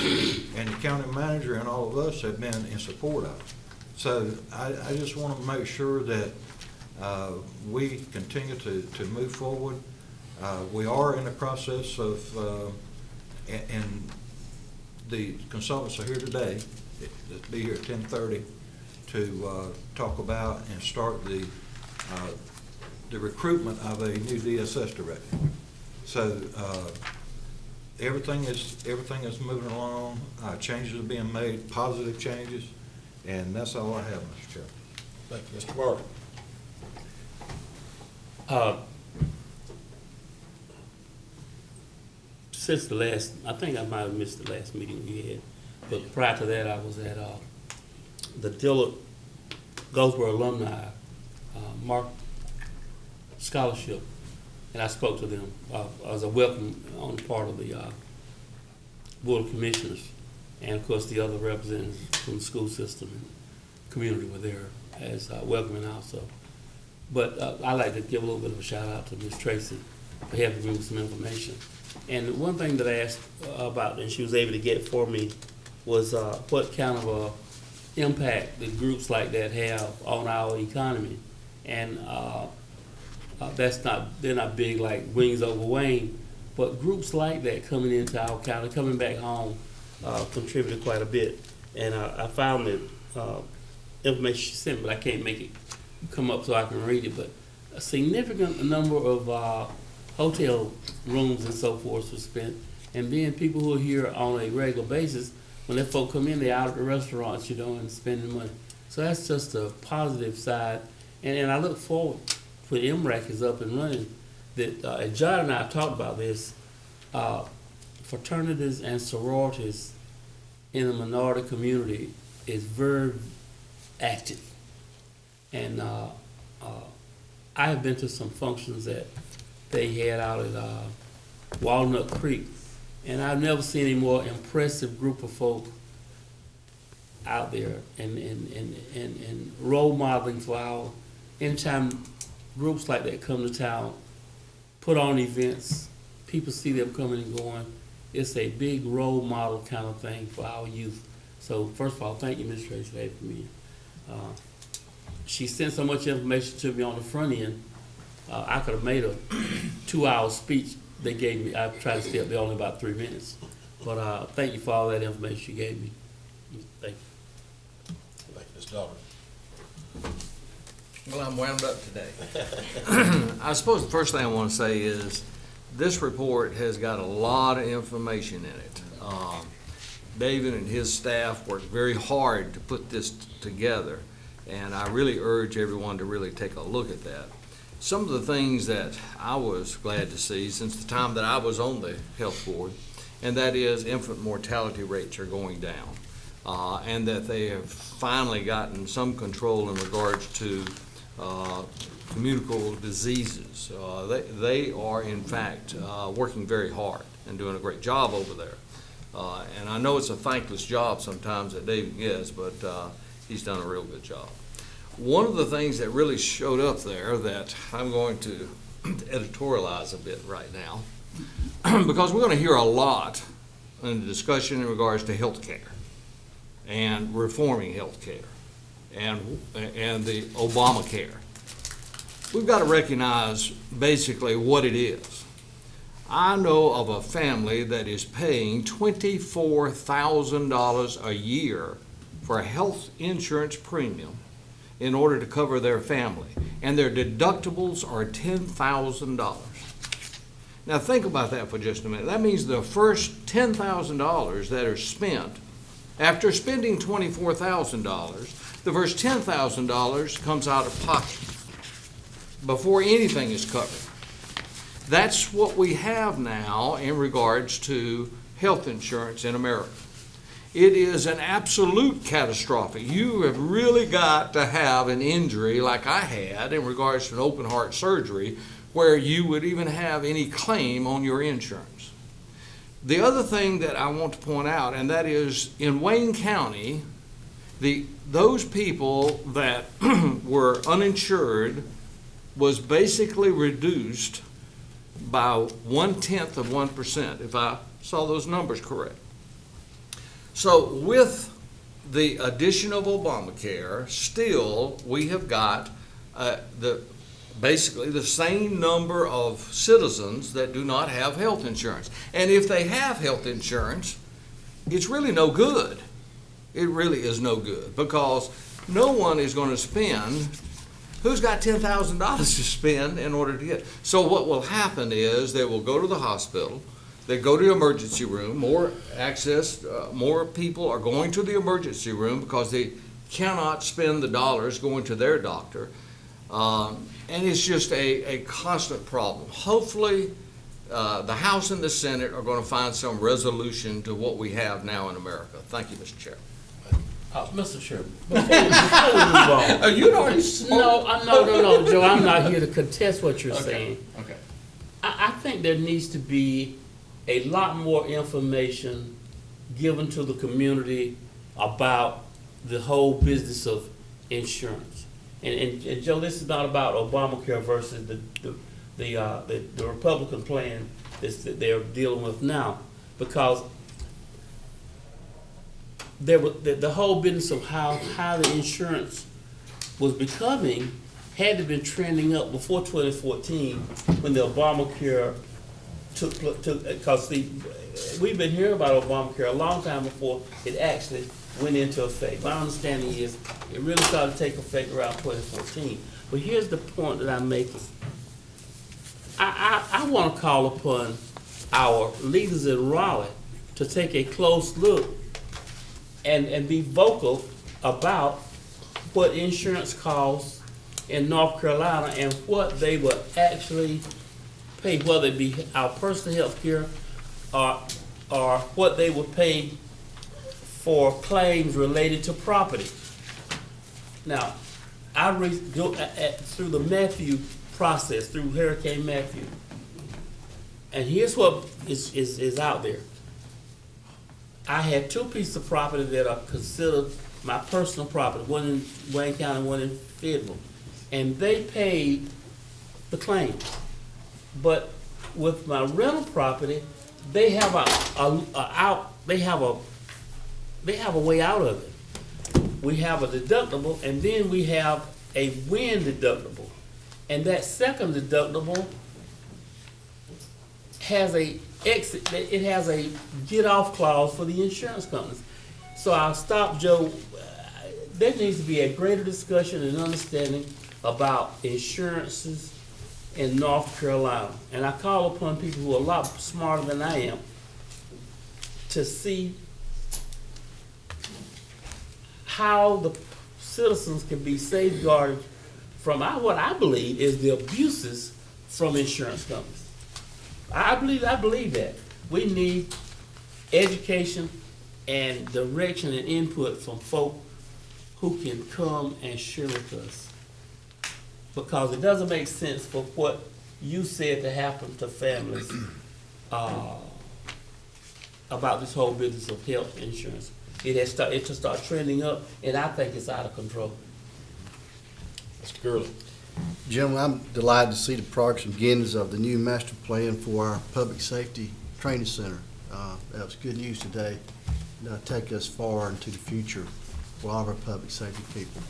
and the county manager and all of us have been in support of. So I just want to make sure that we continue to move forward. We are in the process of, and the consultants are here today, they'll be here at 10:30 to talk about and start the recruitment of a new DSS director. So everything is moving along. Changes are being made, positive changes, and that's all I have, Mr. Chairman. Thank you, Mr. Barber. Since the last, I think I might have missed the last meeting we had, but prior to that, I was at the Dillard Goldsboro Alumni Mark Scholarship, and I spoke to them as a welcome on the part of the Board of Commissioners, and of course the other representatives from the school system and community were there as welcoming also. But I'd like to give a little bit of a shout out to Ms. Tracy for helping me with some information. And one thing that I asked about, and she was able to get for me, was what kind of impact that groups like that have on our economy. And they're not big like Wings Over Wayne, but groups like that coming into our county, coming back home, contributed quite a bit. And I found that information she sent, but I can't make it come up so I can read it. But a significant number of hotel rooms and so forth was spent, and then people who are here on a regular basis, when their folk come in, they're out at the restaurants, you know, and spending money. So that's just a positive side, and I look forward when MRAC is up and running. That and John and I talked about this. Fraternities and sororities in the minority community is very active, and I have been to some functions that they had out at Walnut Creek, and I've never seen a more impressive group of folk out there and role modeling for our anytime groups like that come to town, put on events, people see them coming and going. It's a big role model kind of thing for our youth. So first of all, thank you, Ms. Tracy, for having me. She sent so much information to me on the front end. I could have made a 2-hour speech they gave me. I tried to stay up there only about 3 minutes. But thank you for all that information you gave me. Thank you. Thank you, Mr. Dauber. Well, I'm wound up today. I suppose the first thing I want to say is this report has got a lot of information in it. David and his staff worked very hard to put this together, and I really urge everyone to really take a look at that. Some of the things that I was glad to see since the time that I was on the health board, and that is infant mortality rates are going down, and that they have finally gotten some control in regards to communicable diseases. They are, in fact, working very hard and doing a great job over there. And I know it's a thankless job sometimes that David gets, but he's done a real good job. One of the things that really showed up there that I'm going to editorialize a bit right now, because we're going to hear a lot in the discussion in regards to health care and reforming health care and the Obamacare. We've got to recognize basically what it is. I know of a family that is paying $24,000 a year for a health insurance premium in order to cover their family, and their deductibles are $10,000. Now think about that for just a minute. That means the first $10,000 that are spent, after spending $24,000, the first $10,000 comes out of pocket before anything is covered. That's what we have now in regards to health insurance in America. It is an absolute catastrophic. You have really got to have an injury like I had in regards to an open heart surgery where you would even have any claim on your insurance. The other thing that I want to point out, and that is in Wayne County, those people that were uninsured was basically reduced by 0.1%, if I saw those numbers correct. So with the addition of Obamacare, still we have got basically the same number of citizens that do not have health insurance. And if they have health insurance, it's really no good. It really is no good, because no one is going to spend, who's got $10,000 to spend in order to get. So what will happen is they will go to the hospital, they go to the emergency room, more people are going to the emergency room because they cannot spend the dollars going to their doctor. And it's just a constant problem. Hopefully, the House and the Senate are going to find some resolution to what we have now in America. Thank you, Mr. Chairman. Mr. Chairman, before we move on. You already spoke. No, Joe, I'm not here to contest what you're saying. Okay. I think there needs to be a lot more information given to the community about the whole business of insurance. And Joe, this is not about Obamacare versus the Republican plan that they're dealing with now, because there was the whole business of how the insurance was becoming had to been trending up before 2014 when the Obamacare took because we've been hearing about Obamacare a long time before it actually went into effect. My understanding is it really started to take effect around 2014. But here's the point that I'm making. I want to call upon our leaders in Raleigh to take a close look and be vocal about what insurance costs in North Carolina and what they would actually pay, whether it be our personal health care or what they would pay for claims related to property. Now, I go through the Matthew process, through Hurricane Matthew, and here's what is out there. I had two pieces of property that are considered my personal property, one in Wayne County, one in Fayetteville, and they paid the claims. But with my rental property, they have they have a way out of it. We have a deductible, and then we have a wind deductible, and that second deductible has a exit. It has a get-off clause for the insurance companies. So I'll stop, Joe. There needs to be a greater discussion and understanding about insurances in North Carolina. And I call upon people who are a lot smarter than I am to see how the citizens can be safeguarded from what I believe is the abuses from insurance companies. I believe that. We need education and direction and input from folk who can come and share with us. Because it doesn't make sense for what you said to happen to families about this whole business of health insurance. It just start trending up, and I think it's out of control. Mr. Gurley. Gentlemen, I'm delighted to see the progress and beginnings of the new master plan for our public safety training center. That was good news today. It'll take us far into the future for all of our public safety people.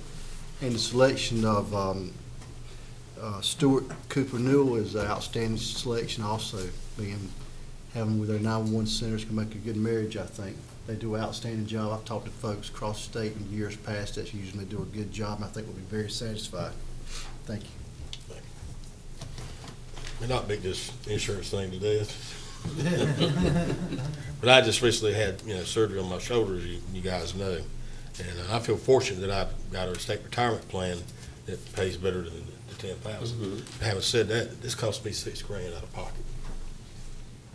And the selection of Stuart Cooper Newell is an outstanding selection also, having with their 911 centers can make a good marriage, I think. They do an outstanding job. I've talked to folks across the state in years past that usually do a good job, and I think we'll be very satisfied. Thank you. May not beat this insurance thing to death. But I just recently had, surgery on my shoulders, you guys know. And I feel fortunate that I've got a state retirement plan that pays better than the $10,000. Having said that, this cost me $6,000 out of pocket.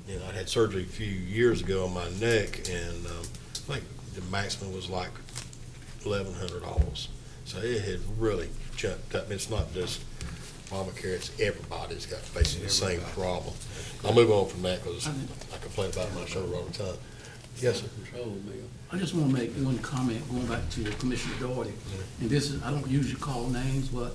I had surgery a few years ago on my neck, and I think the maximum was like $1,100. So it had really jumped up. It's not just Obamacare, it's everybody's got basically the same problem. I'll move on from that because I complain about my shoulder all the time. Yes, sir. I just want to make one comment going back to Commissioner Doherty. And this is, I don't usually call names, but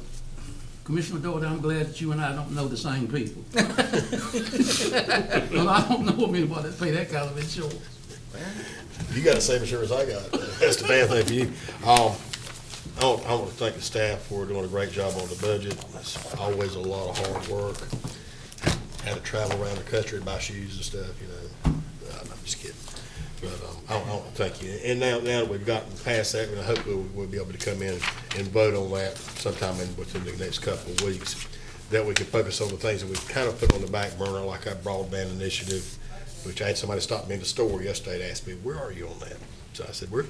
Commissioner Doherty, I'm glad that you and I don't know the same people. Because I don't know of anybody that pay that kind of insurance. You got the same insurance I got. That's the bad thing for you. I want to thank the staff for doing a great job on the budget. It's always a lot of hard work. Had to travel around the country to buy shoes and stuff, I'm just kidding. But I want to thank you. And now that we've gotten past that, and hopefully we'll be able to come in and vote on that sometime within the next couple of weeks, that we can focus on the things that we've kind of put on the back burner, like our broadband initiative, which I had somebody stop me in the store yesterday and ask me, where are you on that? So I said, we're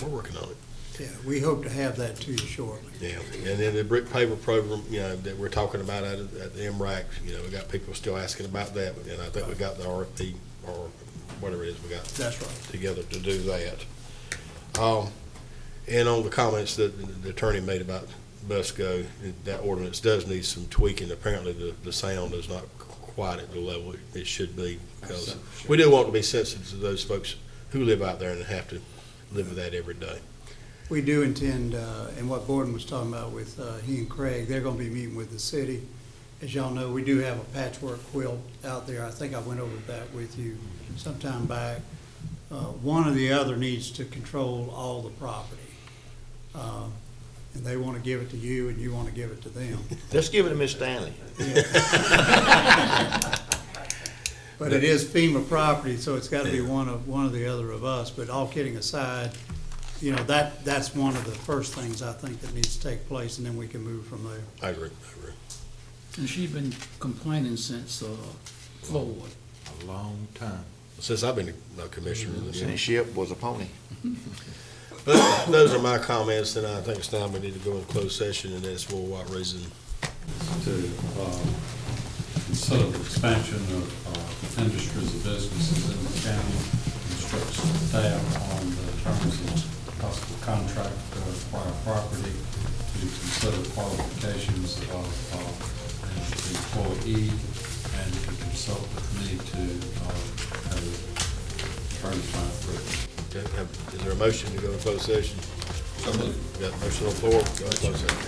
working on it. Yeah, we hope to have that to you shortly. Yeah, and then the brick paver program, that we're talking about at the MRAC, we got people still asking about that, and I think we got the RFP or whatever it is we got. That's right. Together to do that. And on the comments that the attorney made about BOC, that ordinance does need some tweaking. Apparently the sound is not quite at the level it should be, because we do want to be sensitive to those folks who live out there and have to live with that every day. We do intend, and what Gordon was talking about with he and Craig, they're going to be meeting with the city. As y'all know, we do have a patchwork quilt out there. I think I went over that with you sometime back. One or the other needs to control all the property. And they want to give it to you, and you want to give it to them. Let's give it to Miss Stanley. But it is FEMA property, so it's got to be one or the other of us. But all kidding aside, that's one of the first things I think that needs to take place, and then we can move from there. I agree. And she's been complaining since Floyd. A long time. Since I've been a commissioner. And Ship was a pony. But those are my comments, and I think it's time we need to go in closed session, and that's for what reason? To consider the expansion of industries and businesses in the county, instruct staff on the terms of possible contract to acquire property, to consider qualifications of an employee, and to consult with me to have attorney-client privilege. Okay, is there a motion to go in closed session? Got a motion on the floor, go in closed session.